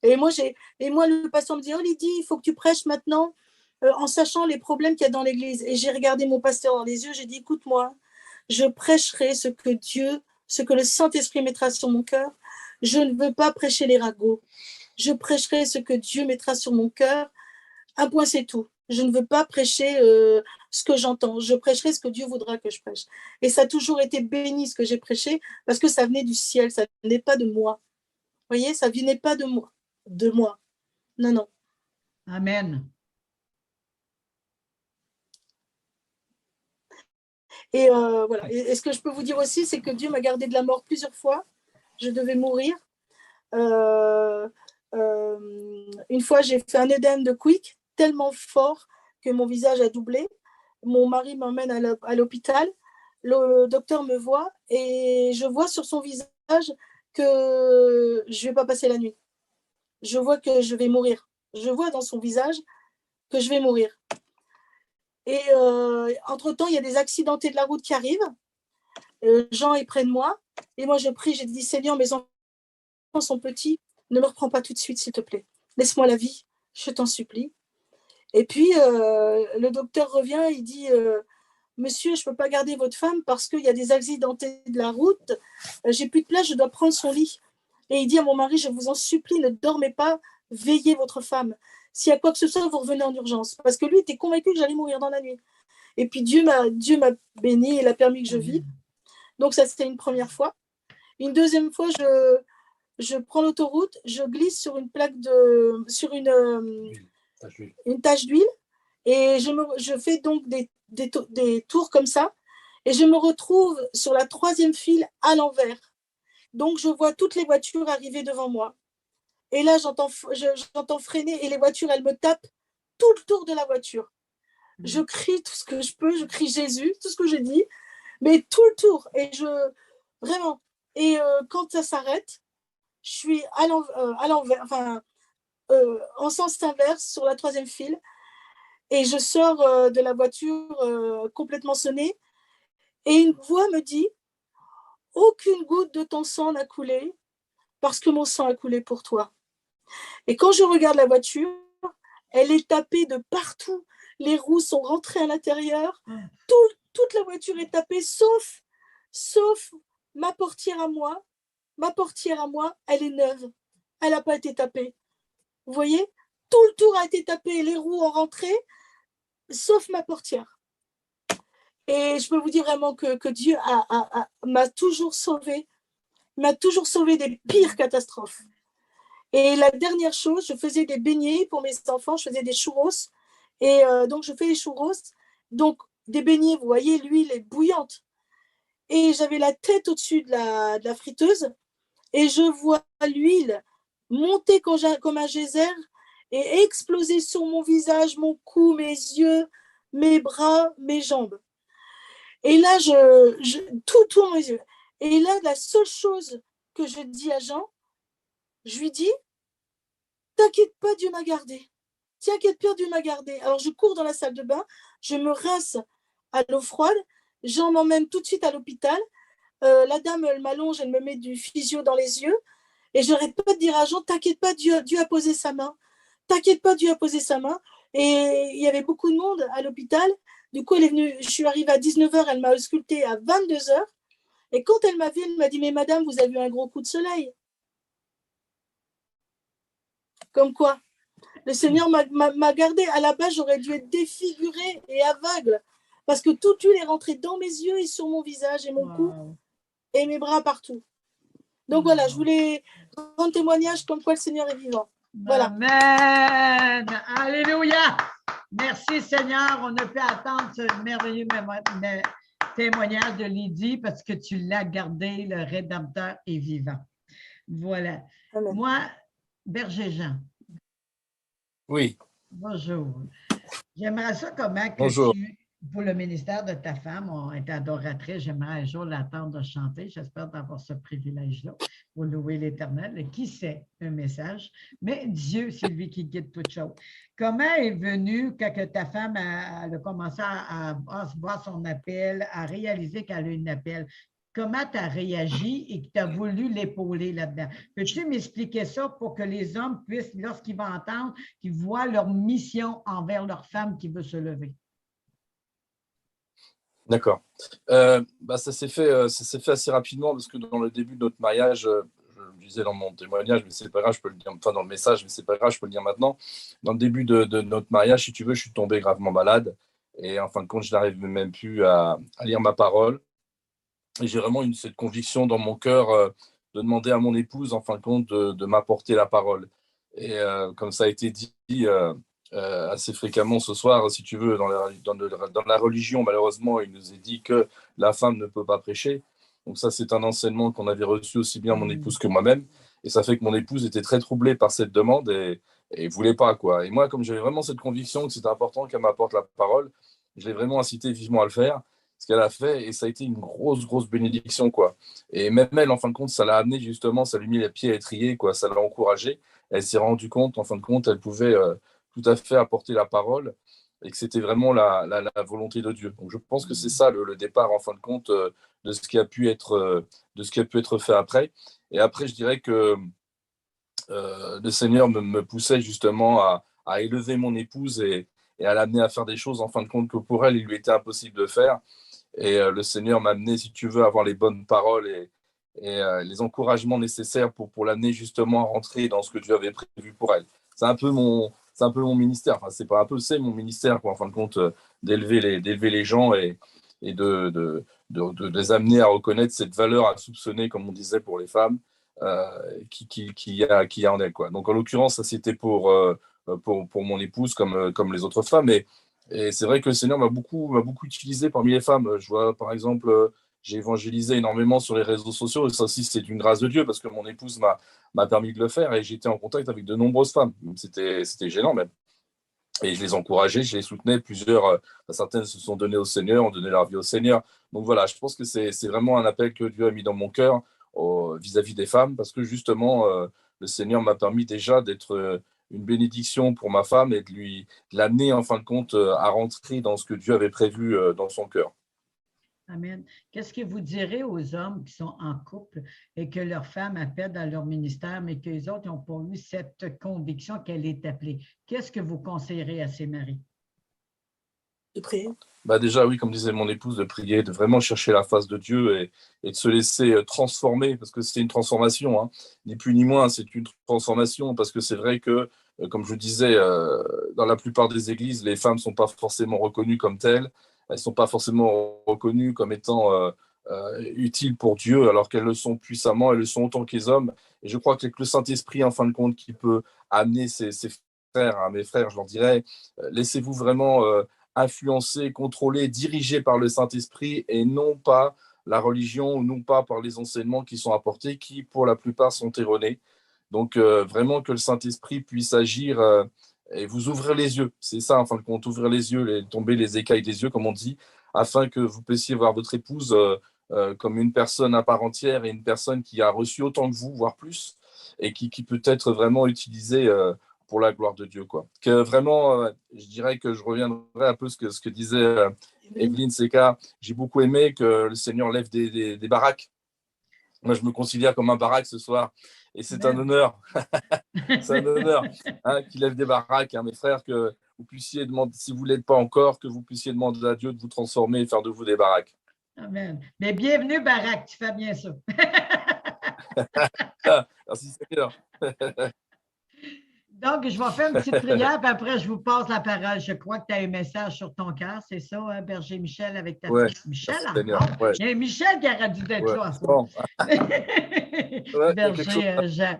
Et moi, le pasteur me dit, oh Lydie, il faut que tu prêches maintenant en sachant les problèmes qu'il y a dans l'église. Et j'ai regardé mon pasteur dans les yeux, j'ai dit, écoute-moi, je prêcherai ce que le Saint-Esprit mettra sur mon cœur. Je ne veux pas prêcher les ragots. Je prêcherai ce que Dieu mettra sur mon cœur. Un point, c'est tout. Je ne veux pas prêcher ce que j'entends. Je prêcherai ce que Dieu voudra que je prêche. Et ça a toujours été béni ce que j'ai prêché parce que ça venait du ciel, ça ne venait pas de moi. Vous voyez, ça ne venait pas de moi. Non, non. Amen. Et voilà. Et ce que je peux vous dire aussi, c'est que Dieu m'a gardé de la mort plusieurs fois. Je devais mourir. Une fois, j'ai fait un œdème de quick tellement fort que mon visage a doublé. Mon mari m'emmène à l'hôpital. Le docteur me voit et je vois sur son visage que je ne vais pas passer la nuit. Je vois que je vais mourir. Je vois dans son visage que je vais mourir. Et entre-temps, il y a des accidentés de la route qui arrivent. Jean est près de moi. Et moi, je prie, j'ai dit, Seigneur, mes enfants sont petits. Ne me reprends pas tout de suite, s'il te plaît. Laisse-moi la vie, je t'en supplie. Et puis, le docteur revient, il dit, monsieur, je ne peux pas garder votre femme parce qu'il y a des accidentés de la route. J'ai plus de place, je dois prendre son lit. Et il dit à mon mari, je vous en supplie, ne dormez pas, veillez votre femme. S'il y a quoi que ce soit, vous revenez en urgence. Parce que lui était convaincu que j'allais mourir dans la nuit. Et puis Dieu m'a béni, il a permis que je vive. Donc ça, c'était une première fois. Une deuxième fois, je prends l'autoroute, je glisse sur une plaque sur une tache d'huile. Et je fais donc des tours comme ça. Et je me retrouve sur la 3e file à l'envers. Donc, je vois toutes les voitures arriver devant moi. Et là, j'entends freiner et les voitures, elles me tapent tout le tour de la voiture. Je crie tout ce que je peux, je crie Jésus, tout ce que je dis, mais tout le tour. Et vraiment. Et quand ça s'arrête, je suis à l'envers, enfin, en sens inverse sur la 3e file. Et je sors de la voiture complètement sonnée. Et une voix me dit, aucune goutte de ton sang n'a coulé parce que mon sang a coulé pour toi. Et quand je regarde la voiture, elle est tapée de partout. Les roues sont rentrées à l'intérieur. Toute la voiture est tapée, sauf ma portière à moi. Ma portière à moi, elle est neuve. Elle n'a pas été tapée. Vous voyez? Tout le tour a été tapé. Les roues ont rentré, sauf ma portière. Et je peux vous dire vraiment que Dieu m'a toujours sauvée. M'a toujours sauvée des pires catastrophes. Et la dernière chose, je faisais des beignets pour mes enfants, je faisais des churros. Et donc, je fais les churros. Donc, des beignets, vous voyez, l'huile est bouillante. Et j'avais la tête au-dessus de la friteuse. Et je vois l'huile monter comme un geyser et exploser sur mon visage, mon cou, mes yeux, mes bras, mes jambes. Et là, tout tourne mes yeux. Et là, la seule chose que je dis à Jean, je lui dis, t'inquiète pas, Dieu m'a gardé. T'inquiète pas, Dieu m'a gardé. Alors, je cours dans la salle de bain, je me rince à l'eau froide, Jean m'emmène tout de suite à l'hôpital. La dame, elle m'allonge, elle me met du physio dans les yeux. Et je n'arrête pas de dire à Jean, t'inquiète pas, Dieu a posé sa main. T'inquiète pas, Dieu a posé sa main. Et il y avait beaucoup de monde à l'hôpital. Du coup, elle est venue, je suis arrivée à 19h, elle m'a auscultée à 22h. Et quand elle m'a vue, elle m'a dit, mais madame, vous avez eu un gros coup de soleil. Comme quoi, le Seigneur m'a gardée. À la base, j'aurais dû être défigurée et aveugle. Parce que toute l'huile est rentrée dans mes yeux et sur mon visage et mon cou et mes bras partout. Donc voilà, je voulais rendre témoignage comme quoi le Seigneur est vivant. Voilà. Amen. Alléluia. Merci Seigneur. On ne peut attendre ce merveilleux témoignage de Lydie parce que tu l'as gardé, le Rédempteur est vivant. Voilà. Amen. Moi, Berger Jean. Oui. Bonjour. J'aimerais ça comment que Bonjour. pour le ministère de ta femme, on est adoratrice, j'aimerais un jour l'attendre de chanter. J'espère d'avoir ce privilège-là pour louer l'Éternel. Qui sait un message? Mais Dieu, c'est lui qui guide toutes choses. Comment est venu quand ta femme a commencé à voir son appel, à réaliser qu'elle a eu un appel? comment tu as réagi et que tu as voulu l'épauler là-dedans. Peux-tu m'expliquer ça pour que les hommes puissent, lorsqu'ils vont entendre, qu'ils voient leur mission envers leur femme qui veut se lever? D'accord. Ça s'est fait assez rapidement parce que dans le début de notre mariage, je le disais dans mon témoignage, mais c'est pas grave, je peux le dire, enfin dans le message, mais c'est pas grave, je peux le dire maintenant. Dans le début de notre mariage, si tu veux, je suis tombé gravement malade et en fin de compte, je n'arrive même plus à lire ma parole. Et j'ai vraiment cette conviction dans mon cœur de demander à mon épouse, en fin de compte, de m'apporter la parole. Et comme ça a été dit assez fréquemment ce soir, si tu veux, dans la religion, malheureusement, il nous est dit que la femme ne peut pas prêcher. Donc ça, c'est un enseignement qu'on avait reçu aussi bien mon épouse que moi-même. Et ça fait que mon épouse était très troublée par cette demande et voulait pas, quoi. Et moi, comme j'avais vraiment cette conviction que c'était important qu'elle m'apporte la parole, je l'ai vraiment incité vivement à le faire, ce qu'elle a fait, et ça a été une grosse bénédiction, quoi. Et même elle, en fin de compte, ça l'a amené justement, ça lui a mis les pieds à étrier, quoi. Ça l'a encouragée. Elle s'est rendue compte, en fin de compte, elle pouvait tout à fait apporter la parole et que c'était vraiment la volonté de Dieu. Donc je pense que c'est ça le départ, en fin de compte, de ce qui a pu être, fait après. Et après, je dirais que le Seigneur me poussait justement à élever mon épouse et à l'amener à faire des choses, en fin de compte, que pour elle, il lui était impossible de faire. Et le Seigneur m'a amené, si tu veux, à avoir les bonnes paroles et les encouragements nécessaires pour l'amener justement à rentrer dans ce que Dieu avait prévu pour elle. C'est un peu mon ministère. Enfin, c'est pas un peu, c'est mon ministère, quoi, en fin de compte, d'élever les gens et de les amener à reconnaître cette valeur à soupçonner, comme on disait pour les femmes, qui y a en elle, quoi. Donc, en l'occurrence, ça c'était pour mon épouse comme les autres femmes. Et c'est vrai que le Seigneur m'a beaucoup utilisé parmi les femmes. Je vois, par exemple, j'ai évangélisé énormément sur les réseaux sociaux. Et ça aussi, c'est une grâce de Dieu parce que mon épouse m'a permis de le faire et j'étais en contact avec de nombreuses femmes. C'était gênant même. Et je les encourageais, je les soutenais. Certaines se sont données au Seigneur, ont donné leur vie au Seigneur. Donc voilà, je pense que c'est vraiment un appel que Dieu a mis dans mon cœur vis-à-vis des femmes parce que justement, le Seigneur m'a permis déjà d'être une bénédiction pour ma femme et de l'amener en fin de compte à rentrer dans ce que Dieu avait prévu dans son cœur. Amen. Qu'est-ce que vous direz aux hommes qui sont en couple et que leur femme appelle dans leur ministère, mais que les autres n'ont pas eu cette conviction qu'elle est appelée? Qu'est-ce que vous conseillerez à ces maris? De prier. Déjà, oui, comme disait mon épouse, de prier, de vraiment chercher la face de Dieu et de se laisser transformer, parce que c'est une transformation, hein. Ni plus ni moins, c'est une transformation, parce que c'est vrai que, comme je disais, dans la plupart des églises, les femmes ne sont pas forcément reconnues comme telles, elles ne sont pas forcément reconnues comme étant utiles pour Dieu, alors qu'elles le sont puissamment, elles le sont autant que les hommes. Et je crois que le Saint-Esprit, en fin de compte, qui peut amener ses frères, hein, mes frères, je leur dirais, laissez-vous vraiment influencé, contrôlé, dirigé par le Saint-Esprit et non pas la religion ou non pas par les enseignements qui sont apportés, qui pour la plupart sont erronés. Donc vraiment que le Saint-Esprit puisse agir et vous ouvrir les yeux. C'est ça, en fin de compte, ouvrir les yeux, tomber les écailles des yeux, comme on dit, afin que vous puissiez voir votre épouse comme une personne à part entière et une personne qui a reçu autant que vous, voire plus, et qui peut être vraiment utilisée pour la gloire de Dieu, quoi. Que vraiment, je dirais que je reviendrai un peu ce que disait Evelyne Seka. J'ai beaucoup aimé que le Seigneur lève des baraques. Moi, je me considère comme un baraque ce soir. Et c'est un honneur. C'est un honneur qu'il lève des baraques, hein, mes frères, que vous puissiez demander, si vous ne l'êtes pas encore, que vous puissiez demander à Dieu de vous transformer et faire de vous des baraques. Amen. Mais bienvenue, Barak, tu fais bien ça. Merci, Seigneur. Donc, je vais faire une petite prière, puis après, je vous passe la parole. Je crois que tu as un message sur ton cœur, c'est ça, hein, Berger Michel, avec ta petite Michel encore. Ouais. Il y a Michel qui aurait dû être là. Bon. Berger Jean.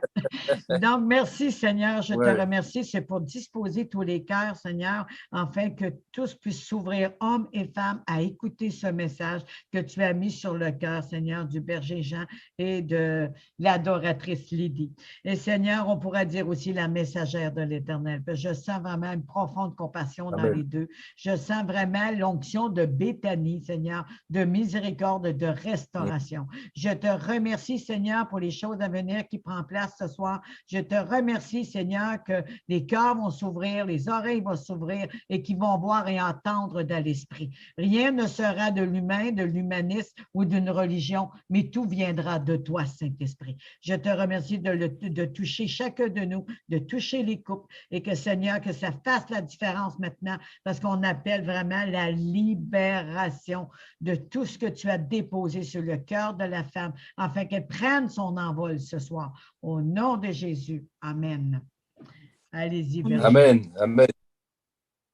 Donc, merci, Seigneur. Je te remercie. C'est pour disposer tous les cœurs, Seigneur, afin que tous puissent s'ouvrir, hommes et femmes, à écouter ce message que tu as mis sur le cœur, Seigneur, du Berger Jean et de l'adoratrice Lydie. Et Seigneur, on pourra dire aussi la messagère de l'Éternel. Je sens vraiment une profonde compassion dans les deux. Je sens vraiment l'onction de Béthanie, Seigneur, de miséricorde, de restauration. Je te remercie, Seigneur, pour les choses à venir qui prennent place ce soir soir. Je te remercie, Seigneur, que les cœurs vont s'ouvrir, les oreilles vont s'ouvrir et qu'ils vont voir et entendre de l'Esprit. Rien ne sera de l'humain, de l'humanisme ou d'une religion, mais tout viendra de toi, Saint-Esprit. Je te remercie de toucher chacun de nous, de toucher les couples et que, Seigneur, que ça fasse la différence maintenant parce qu'on appelle vraiment la libération de tout ce que tu as déposé sur le cœur de la femme afin qu'elle prenne son envol ce soir. Au nom de Jésus. Amen. Allez-y, Virginie. Amen. Amen.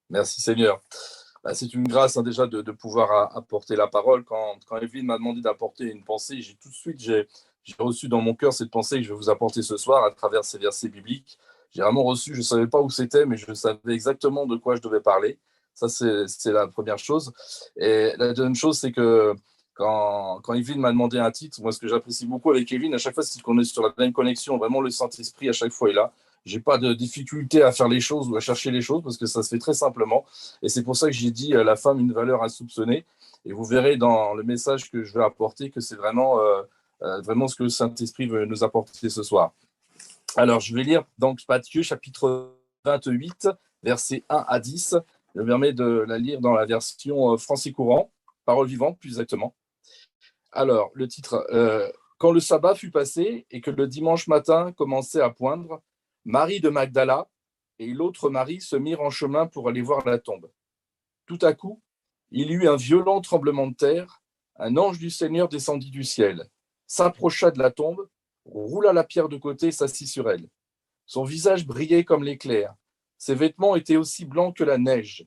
Merci Seigneur. C'est une grâce déjà de pouvoir apporter la parole. Quand Evelyne m'a demandé d'apporter une pensée, j'ai tout de suite j'ai reçu dans mon cœur cette pensée que je vais vous apporter ce soir à travers ces versets bibliques. J'ai vraiment reçu, je ne savais pas où c'était, mais je savais exactement de quoi je devais parler. Ça, c'est la première chose. Et la deuxième chose, c'est que quand Evelyne m'a demandé un titre, moi, ce que j'apprécie beaucoup avec Evelyne, à chaque fois, c'est qu'on est sur la même connexion. Vraiment, le Saint-Esprit, à chaque fois, est là. Je n'ai pas de difficulté à faire les choses ou à chercher les choses parce que ça se fait très simplement. Et c'est pour ça que j'ai dit la femme, une valeur à soupçonner. Et vous verrez dans le message que je vais apporter que c'est vraiment ce que le Saint-Esprit veut nous apporter ce soir. Alors, je vais lire donc Matthieu, chapitre 28, versets 1 à 10. Je me permets de la lire dans la version français courant, parole vivante plus exactement. Alors, le titre, quand le sabbat fut passé et que le dimanche matin commençait à poindre, Marie de Magdala et l'autre Marie se mirent en chemin pour aller voir la tombe. Tout à coup, il y eut un violent tremblement de terre, un ange du Seigneur descendit du ciel, s'approcha de la tombe, roula la pierre de côté et s'assit sur elle. Son visage brillait comme l'éclair, ses vêtements étaient aussi blancs que la neige.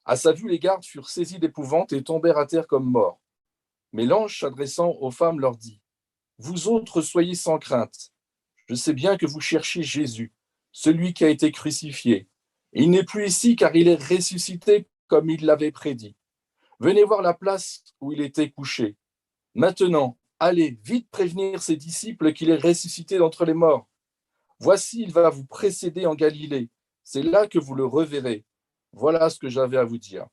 À sa vue, les gardes furent saisis d'épouvante et tombèrent à terre comme morts. Mais l'ange, s'adressant aux femmes, leur dit : « Vous autres, soyez sans crainte. Je sais bien que vous cherchez Jésus, celui qui a été crucifié. Il n'est plus ici car il est ressuscité comme il l'avait prédit. Venez voir la place où il était couché. Maintenant, allez vite prévenir ses disciples qu'il est ressuscité d'entre les morts. Voici, il va vous précéder en Galilée. C'est là que vous le reverrez. Voilà ce que j'avais à vous dire. »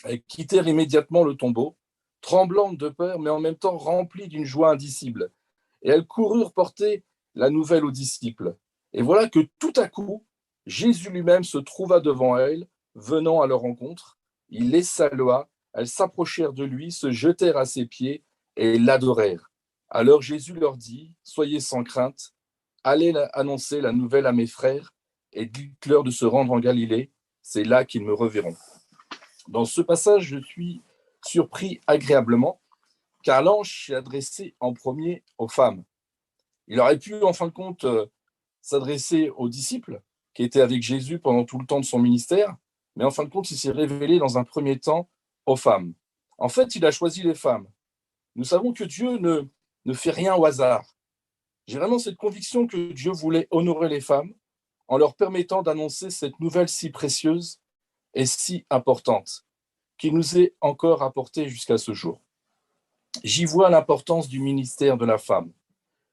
Elles quittèrent immédiatement le tombeau, tremblantes de peur, mais en même temps remplies d'une joie indicible. Et elles coururent porter la nouvelle aux disciples. Et voilà que tout à coup, Jésus lui-même se trouva devant elles, venant à leur rencontre. Il les salua, elles s'approchèrent de lui, se jetèrent à ses pieds et l'adorèrent. Alors Jésus leur dit : « Soyez sans crainte, allez annoncer la nouvelle à mes frères et dites-leur de se rendre en Galilée, c'est là qu'ils me reverront. » Dans ce passage, je suis surpris agréablement, car l'ange s'est adressé en premier aux femmes. Il aurait pu, en fin de compte, s'adresser aux disciples qui étaient avec Jésus pendant tout le temps de son ministère, mais en fin de compte, il s'est révélé dans un premier temps aux femmes. En fait, il a choisi les femmes. Nous savons que Dieu ne fait rien au hasard. J'ai vraiment cette conviction que Dieu voulait honorer les femmes en leur permettant d'annoncer cette nouvelle si précieuse et si importante qui nous est encore apportée jusqu'à ce jour. J'y vois l'importance du ministère de la femme,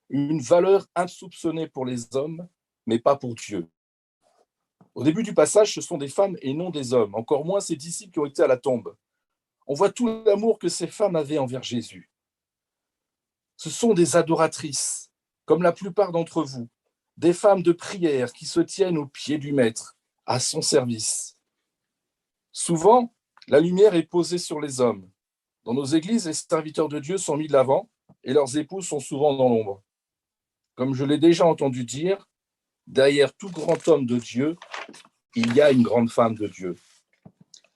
une valeur insoupçonnée pour les hommes, mais pas pour Dieu. Au début du passage, ce sont des femmes et non des hommes, encore moins ces disciples qui ont été à la tombe. On voit tout l'amour que ces femmes avaient envers Jésus. Ce sont des adoratrices, comme la plupart d'entre vous, des femmes de prière qui se tiennent aux pieds du Maître, à son service. Souvent, la lumière est posée sur les hommes. Dans nos églises, les serviteurs de Dieu sont mis de l'avant et leurs épouses sont souvent dans l'ombre. Comme je l'ai déjà entendu dire, derrière tout grand homme de Dieu, il y a une grande femme de Dieu.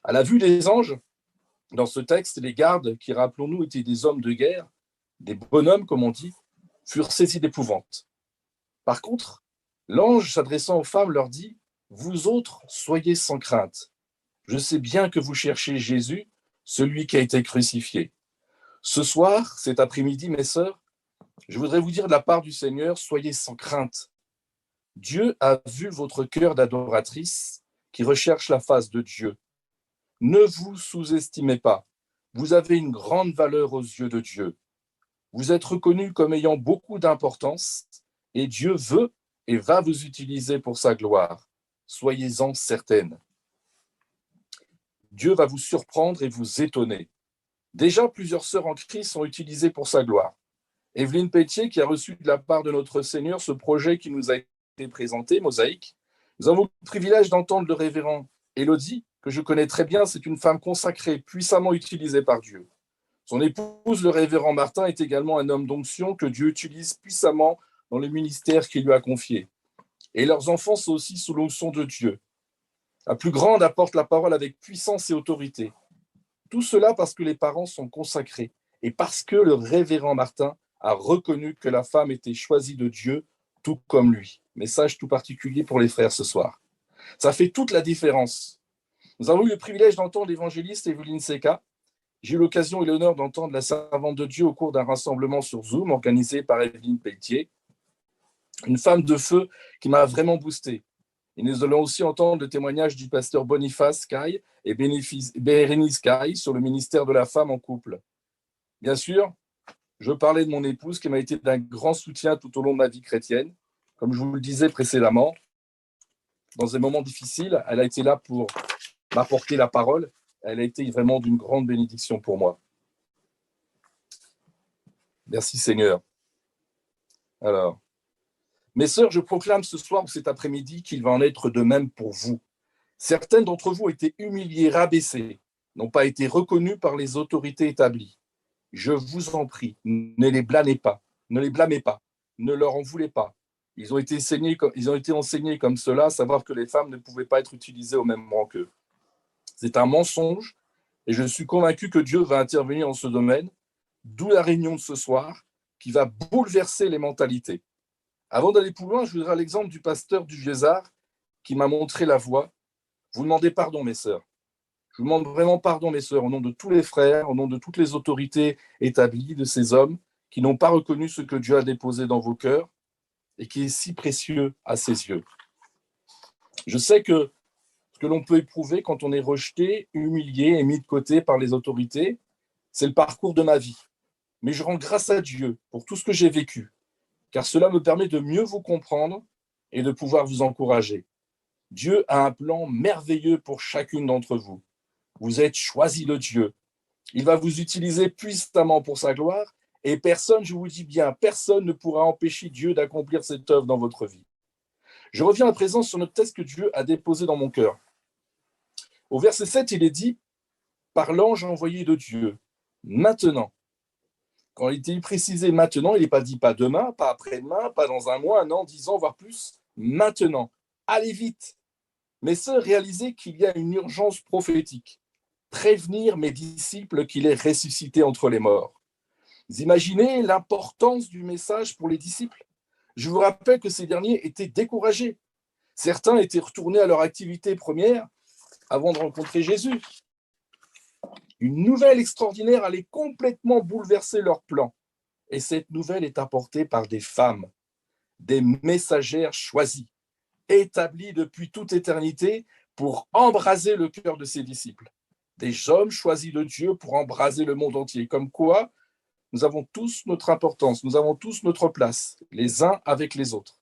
À la vue des anges, dans ce texte, les gardes, qui, rappelons-nous, étaient des hommes de guerre, des bonhommes, comme on dit, furent saisis d'épouvante. Par contre, l'ange, s'adressant aux femmes, leur dit : « Vous autres, soyez sans crainte. Je sais bien que vous cherchez Jésus, celui qui a été crucifié. Ce soir, cet après-midi, mes sœurs, je voudrais vous dire de la part du Seigneur, soyez sans crainte. Dieu a vu votre cœur d'adoratrice qui recherche la face de Dieu. Ne vous sous-estimez pas. Vous avez une grande valeur aux yeux de Dieu. Vous êtes reconnus comme ayant beaucoup d'importance et Dieu veut et va vous utiliser pour sa gloire. Soyez-en certaines. Dieu va vous surprendre et vous étonner. Déjà, plusieurs sœurs en Christ sont utilisées pour sa gloire. Evelyne Pelletier, qui a reçu de la part de notre Seigneur ce projet qui nous a été présenté, Mosaïque. Nous avons le privilège d'entendre le révérend Élodie, que je connais très bien. C'est une femme consacrée, puissamment utilisée par Dieu. Son épouse, le révérend Martin, est également un homme d'onction que Dieu utilise puissamment dans le ministère qu'il lui a confié. Et leurs enfants sont aussi sous l'onction de Dieu. La plus grande apporte la parole avec puissance et autorité. Tout cela parce que les parents sont consacrés et parce que le révérend Martin a reconnu que la femme était choisie de Dieu, tout comme lui. Message tout particulier pour les frères ce soir. Ça fait toute la différence. Nous avons eu le privilège d'entendre l'évangéliste Evelyne Seka. J'ai eu l'occasion et l'honneur d'entendre la servante de Dieu au cours d'un rassemblement sur Zoom organisé par Evelyne Pelletier. Une femme de feu qui m'a vraiment boosté. Et nous allons aussi entendre le témoignage du pasteur Boniface Caille et Bérénice Caille sur le ministère de la femme en couple. Bien sûr, je parlais de mon épouse qui m'a été d'un grand soutien tout au long de ma vie chrétienne. Comme je vous le disais précédemment, dans un moment difficile, elle a été là pour m'apporter la parole. Elle a été vraiment d'une grande bénédiction pour moi. Merci Seigneur. Alors, mes sœurs, je proclame ce soir ou cet après-midi qu'il va en être de même pour vous. Certaines d'entre vous ont été humiliées, rabaissées, n'ont pas été reconnues par les autorités établies. Je vous en prie, ne les blâmez pas, ne leur en voulez pas. Ils ont été enseignés comme cela, à savoir que les femmes ne pouvaient pas être utilisées au même rang qu'eux. C'est un mensonge et je suis convaincu que Dieu va intervenir dans ce domaine, d'où la réunion de ce soir qui va bouleverser les mentalités. Avant d'aller plus loin, je voudrais l'exemple du pasteur du Vieux-Art qui m'a montré la voie. Vous demandez pardon, mes sœurs. Je vous demande vraiment pardon, mes sœurs, au nom de tous les frères, au nom de toutes les autorités établies, de ces hommes qui n'ont pas reconnu ce que Dieu a déposé dans vos cœurs et qui est si précieux à ses yeux. Je sais que ce que l'on peut éprouver quand on est rejeté, humilié et mis de côté par les autorités, c'est le parcours de ma vie. Mais je rends grâce à Dieu pour tout ce que j'ai vécu, car cela me permet de mieux vous comprendre et de pouvoir vous encourager. Dieu a un plan merveilleux pour chacune d'entre vous. Vous êtes choisis de Dieu. Il va vous utiliser puissamment pour sa gloire et personne, je vous dis bien, personne ne pourra empêcher Dieu d'accomplir cette œuvre dans votre vie. Je reviens à présent sur notre texte que Dieu a déposé dans mon cœur. Au verset 7, il est dit « Par l'ange envoyé de Dieu, maintenant ». Quand il était précisé maintenant, il n'est pas dit pas demain, pas après-demain, pas dans un mois, un an, 10 ans, voire plus. Maintenant. Allez vite. Mais sœurs, réalisez qu'il y a une urgence prophétique. Prévenir mes disciples qu'il est ressuscité entre les morts. Vous imaginez l'importance du message pour les disciples? Je vous rappelle que ces derniers étaient découragés. Certains étaient retournés à leur activité première avant de rencontrer Jésus. Une nouvelle extraordinaire allait complètement bouleverser leur plan. Et cette nouvelle est apportée par des femmes, des messagères choisies, établies depuis toute éternité pour embraser le cœur de ses disciples. Des hommes choisis de Dieu pour embraser le monde entier. Comme quoi, nous avons tous notre importance, nous avons tous notre place, les uns avec les autres.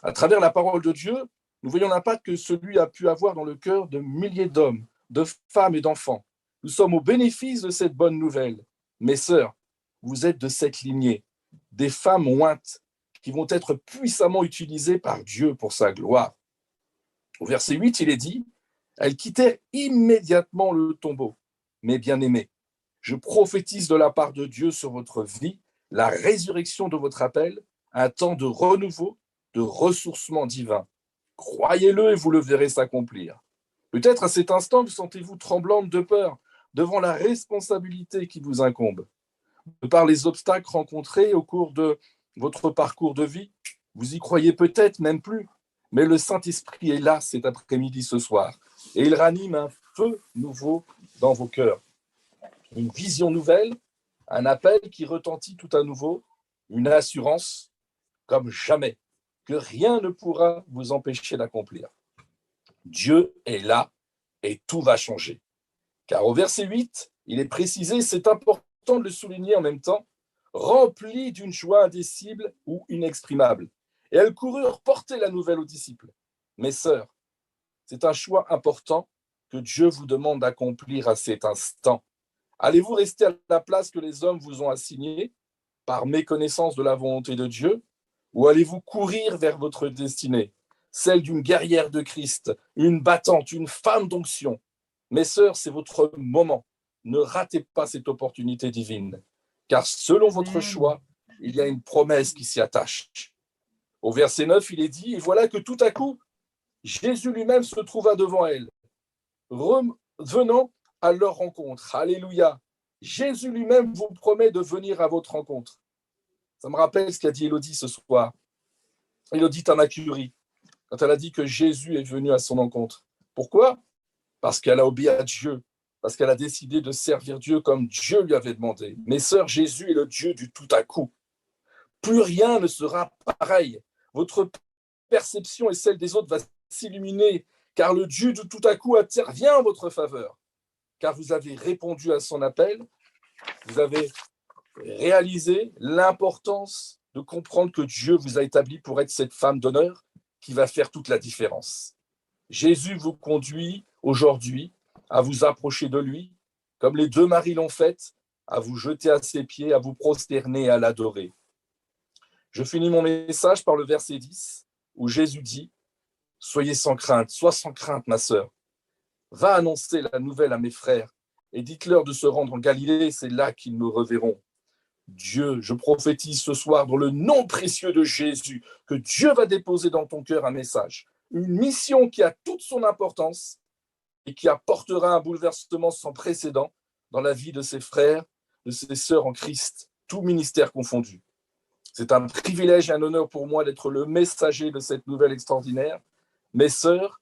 À travers la parole de Dieu, nous voyons l'impact que celui a pu avoir dans le cœur de milliers d'hommes, de femmes et d'enfants. Nous sommes au bénéfice de cette bonne nouvelle. Mes sœurs, vous êtes de cette lignée, des femmes ointes qui vont être puissamment utilisées par Dieu pour sa gloire. Au verset 8, il est dit « Elles quittèrent immédiatement le tombeau. Mes bien-aimés, je prophétise de la part de Dieu sur votre vie, la résurrection de votre appel, un temps de renouveau, de ressourcement divin. Croyez-le et vous le verrez s'accomplir. Peut-être à cet instant, vous sentez-vous tremblante de peur devant la responsabilité qui vous incombe. De par les obstacles rencontrés au cours de votre parcours de vie, vous y croyez peut-être même plus, mais le Saint-Esprit est là cet après-midi, ce soir, et il ranime un feu nouveau dans vos cœurs. Une vision nouvelle, un appel qui retentit tout à nouveau, une assurance comme jamais, que rien ne pourra vous empêcher d'accomplir. Dieu est là et tout va changer. Car au verset 8, il est précisé, c'est important de le souligner en même temps, rempli d'une joie indicible ou inexprimable. Et elles coururent porter la nouvelle aux disciples. Mes sœurs, c'est un choix important que Dieu vous demande d'accomplir à cet instant. Allez-vous rester à la place que les hommes vous ont assignée par méconnaissance de la volonté de Dieu, ou allez-vous courir vers votre destinée, celle d'une guerrière de Christ, une battante, une femme d'onction? Mes sœurs, c'est votre moment. Ne ratez pas cette opportunité divine, car selon votre choix, il y a une promesse qui s'y attache. Au verset 9, il est dit, et voilà que tout à coup, Jésus lui-même se trouva devant elle, venant à leur rencontre. Alléluia. Jésus lui-même vous promet de venir à votre rencontre. Ça me rappelle ce qu'a dit Élodie ce soir. Élodie Tamacurie, quand elle a dit que Jésus est venu à son rencontre. Pourquoi? Parce qu'elle a obéi à Dieu, parce qu'elle a décidé de servir Dieu comme Dieu lui avait demandé. Mes sœurs, Jésus est le Dieu du tout à coup. Plus rien ne sera pareil. Votre perception et celle des autres va s'illuminer, car le Dieu du tout à coup intervient en votre faveur. Car vous avez répondu à son appel, vous avez réalisé l'importance de comprendre que Dieu vous a établi pour être cette femme d'honneur qui va faire toute la différence. Jésus vous conduit aujourd'hui à vous approcher de lui, comme les deux maris l'ont fait, à vous jeter à ses pieds, à vous prosterner et à l'adorer. Je finis mon message par le verset 10, où Jésus dit « Soyez sans crainte, sois sans crainte, ma sœur. Va annoncer la nouvelle à mes frères et dites-leur de se rendre en Galilée, c'est là qu'ils me reverront. » Dieu, je prophétise ce soir dans le nom précieux de Jésus que Dieu va déposer dans ton cœur un message, une mission qui a toute son importance et qui apportera un bouleversement sans précédent dans la vie de ses frères, de ses sœurs en Christ, tout ministère confondu. C'est un privilège et un honneur pour moi d'être le messager de cette nouvelle extraordinaire. Mes sœurs,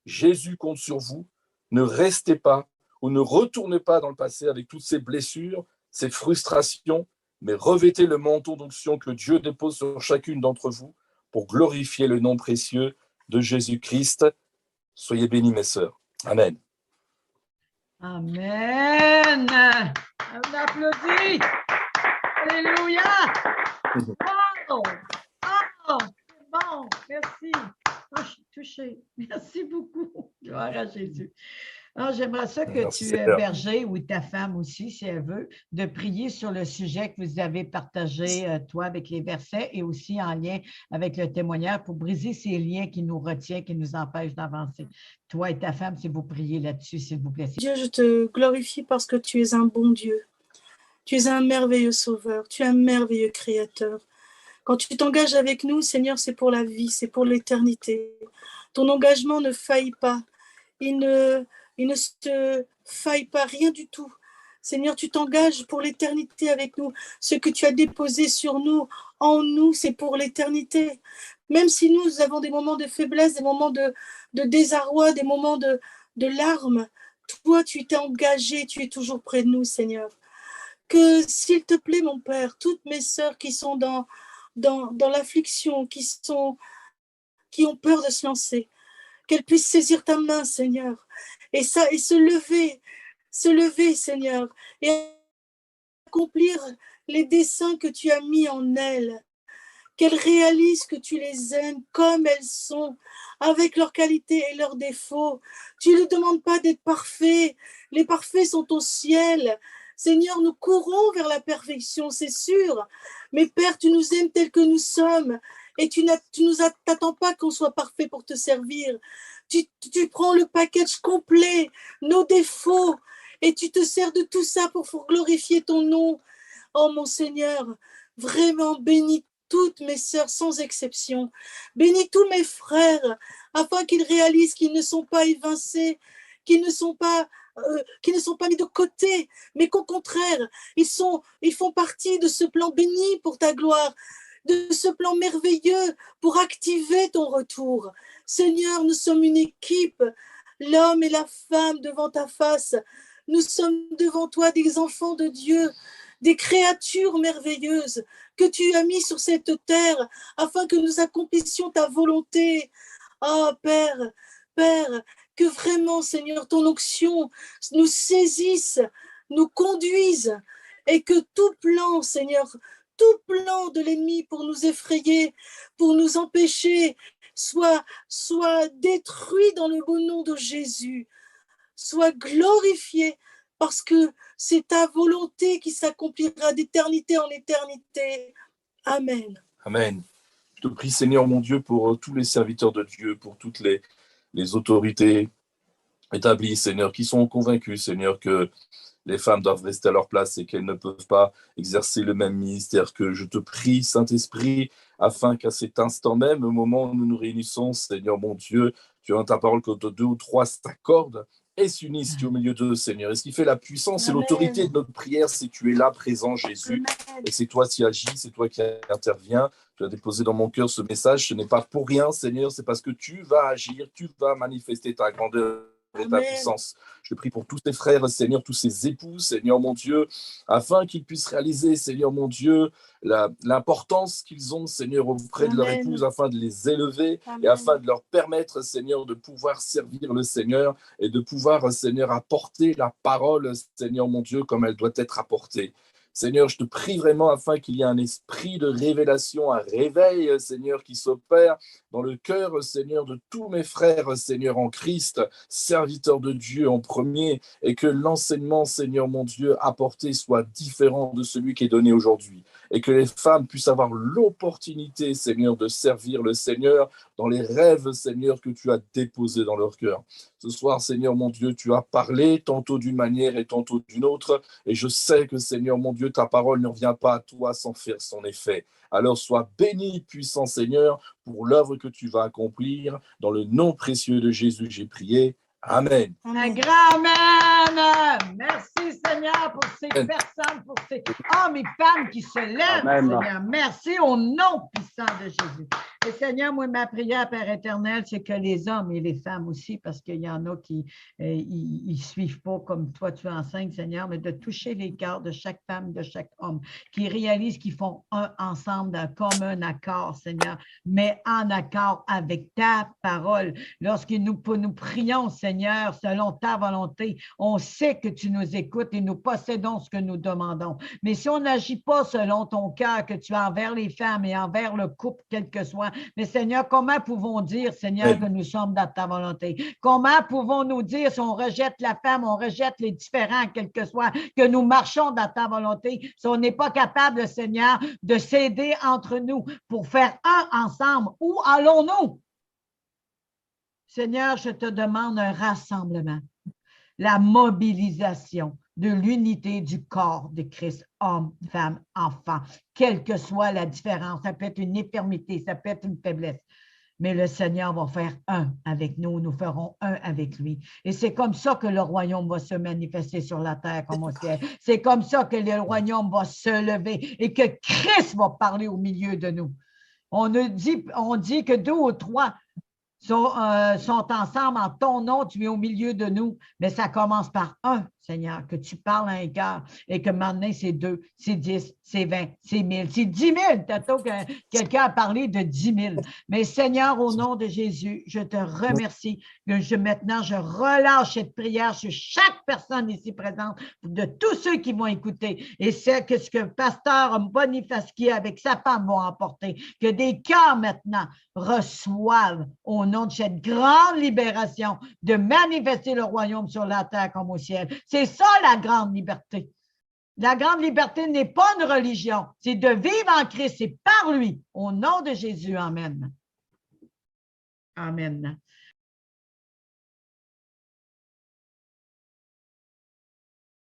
Jésus compte sur vous. Ne restez pas ou ne retournez pas dans le passé avec toutes ces blessures, ces frustrations, mais revêtez le manteau d'onction que Dieu dépose sur chacune d'entre vous pour glorifier le nom précieux de Jésus-Christ. Soyez bénis, mes sœurs. Amen. Amen. On applaudit. Alléluia. Oh, oh, c'est bon. Merci. Oh, je suis touchée. Merci beaucoup. Gloire à Jésus. Alors, j'aimerais ça que Merci, tu, Seigneur. Berger, ou ta femme aussi, si elle veut, de prier sur le sujet que vous avez partagé, toi, avec les versets et aussi en lien avec le témoignage pour briser ces liens qui nous retiennent, qui nous empêchent d'avancer. Toi et ta femme, si vous priez là-dessus, s'il vous plaît. Dieu, je te glorifie parce que tu es un bon Dieu. Tu es un merveilleux sauveur. Tu es un merveilleux créateur. Quand tu t'engages avec nous, Seigneur, c'est pour la vie, c'est pour l'éternité. Ton engagement ne faillit pas. Il ne se faille pas, rien du tout. Seigneur, tu t'engages pour l'éternité avec nous. Ce que tu as déposé sur nous, en nous, c'est pour l'éternité. Même si nous avons des moments de faiblesse, des moments de désarroi, des moments de larmes, toi, tu t'es engagé, tu es toujours près de nous, Seigneur. Que, s'il te plaît, mon Père, toutes mes sœurs qui sont dans l'affliction, qui ont peur de se lancer, qu'elles puissent saisir ta main, Seigneur, et se lever, Seigneur, et accomplir les desseins que tu as mis en elles, qu'elles réalisent que tu les aimes comme elles sont, avec leurs qualités et leurs défauts. Tu ne demandes pas d'être parfaits, les parfaits sont au ciel. Seigneur, nous courons vers la perfection, c'est sûr, mais Père, tu nous aimes tels que nous sommes, et tu t'attends pas qu'on soit parfait pour te servir. Tu prends le package complet, nos défauts, et tu te sers de tout ça pour glorifier ton nom. Oh mon Seigneur, vraiment bénis toutes mes sœurs sans exception. Bénis tous mes frères, afin qu'ils réalisent qu'ils ne sont pas évincés, qu'ils ne sont pas mis de côté, mais qu'au contraire, ils font partie de ce plan béni pour ta gloire, de ce plan merveilleux pour activer ton retour. Seigneur, nous sommes une équipe, l'homme et la femme devant ta face. Nous sommes devant toi des enfants de Dieu, des créatures merveilleuses que tu as mis sur cette terre afin que nous accomplissions ta volonté. Oh Père, que vraiment, Seigneur, ton onction nous saisisse, nous conduise et que tout plan, Seigneur, tout plan de l'ennemi pour nous effrayer, pour nous empêcher, soit détruit dans le beau nom de Jésus, soit glorifié parce que c'est ta volonté qui s'accomplira d'éternité en éternité. Amen. Amen. Je te prie, Seigneur mon Dieu, pour tous les serviteurs de Dieu, pour toutes les autorités établies, Seigneur, qui sont convaincus, Seigneur, que les femmes doivent rester à leur place et qu'elles ne peuvent pas exercer le même ministère. Que je te prie, Saint-Esprit, afin qu'à cet instant même, au moment où nous nous réunissons, Seigneur mon Dieu, tu as dans ta parole que 2 ou 3 s'accordent et s'unissent au milieu d'eux, Seigneur. Et ce qui fait la puissance et l'autorité de notre prière, c'est que tu es là, présent, Jésus. Amen. Et c'est toi qui agis, c'est toi qui interviens. Tu as déposé dans mon cœur ce message. Ce n'est pas pour rien, Seigneur, c'est parce que tu vas agir, tu vas manifester ta grandeur et ta Amen. puissance. Je prie pour tous tes frères, Seigneur, tous ces époux, Seigneur mon Dieu, afin qu'ils puissent réaliser, Seigneur mon Dieu, l'importance qu'ils ont, Seigneur, auprès de leur Amen. épouse, afin de les élever Amen. et afin de leur permettre, Seigneur, de pouvoir servir le Seigneur et de pouvoir, Seigneur, apporter la parole, Seigneur mon Dieu, comme elle doit être apportée. Seigneur, je te prie vraiment afin qu'il y ait un esprit de révélation, un réveil, Seigneur, qui s'opère dans le cœur, Seigneur, de tous mes frères, Seigneur, en Christ, serviteurs de Dieu en premier, et que l'enseignement, Seigneur, mon Dieu, apporté soit différent de celui qui est donné aujourd'hui, et que les femmes puissent avoir l'opportunité, Seigneur, de servir le Seigneur dans les rêves, Seigneur, que tu as déposés dans leur cœur. Ce soir, Seigneur, mon Dieu, tu as parlé tantôt d'une manière et tantôt d'une autre, et je sais que, Seigneur, mon Dieu, ta parole ne revient pas à toi sans faire son effet. Alors sois béni, puissant Seigneur, pour l'œuvre que tu vas accomplir. Dans le nom précieux de Jésus, j'ai prié. Amen. Un grand amen. Merci Seigneur pour ces personnes, pour ces hommes et femmes qui se lèvent, Amen. Seigneur. Merci au nom puissant de Jésus. Et Seigneur, moi, ma prière, Père éternel, c'est que les hommes et les femmes aussi, parce qu'il y en a qui ne suivent pas comme toi tu enseignes, Seigneur, mais de toucher les cœurs de chaque femme, de chaque homme, qui réalisent qu'ils font un ensemble d'un commun accord, Seigneur, mais en accord avec ta parole. Lorsque nous prions, Seigneur, selon ta volonté, on sait que tu nous écoutes et nous possédons ce que nous demandons. Mais si on n'agit pas selon ton cœur que tu as envers les femmes et envers le couple, quel que soit, mais Seigneur, comment pouvons-nous dire, Seigneur, que nous sommes dans ta volonté? Comment pouvons-nous dire si on rejette la femme, on rejette les différents, quel que soit, que nous marchons dans ta volonté, si on n'est pas capable, Seigneur, de s'aider entre nous pour faire un ensemble? Où allons-nous? Seigneur, je te demande un rassemblement, la mobilisation de l'unité du corps de Christ, hommes, femmes, enfants, quelle que soit la différence. Ça peut être une infirmité, ça peut être une faiblesse. Mais le Seigneur va faire un avec nous, nous ferons un avec lui. Et c'est comme ça que le royaume va se manifester sur la terre comme au ciel. C'est comme ça que le royaume va se lever et que Christ va parler au milieu de nous. On dit que 2 ou 3 sont ensemble en ton nom, tu es au milieu de nous, mais ça commence par un, Seigneur, que tu parles à un cœur et que maintenant c'est 2, c'est 10, c'est 20, c'est 1000, c'est 10 000. Tantôt que quelqu'un a parlé de 10 000. Mais Seigneur, au nom de Jésus, je te remercie. Maintenant, je relâche cette prière sur chaque personne ici présente, de tous ceux qui vont écouter. Et c'est ce que le pasteur Boniface avec sa femme vont emporter. Que des cœurs maintenant reçoivent au nom de cette grande libération de manifester le royaume sur la terre comme au ciel. C'est ça la grande liberté. La grande liberté n'est pas une religion, c'est de vivre en Christ, c'est par lui. Au nom de Jésus, amen. Amen.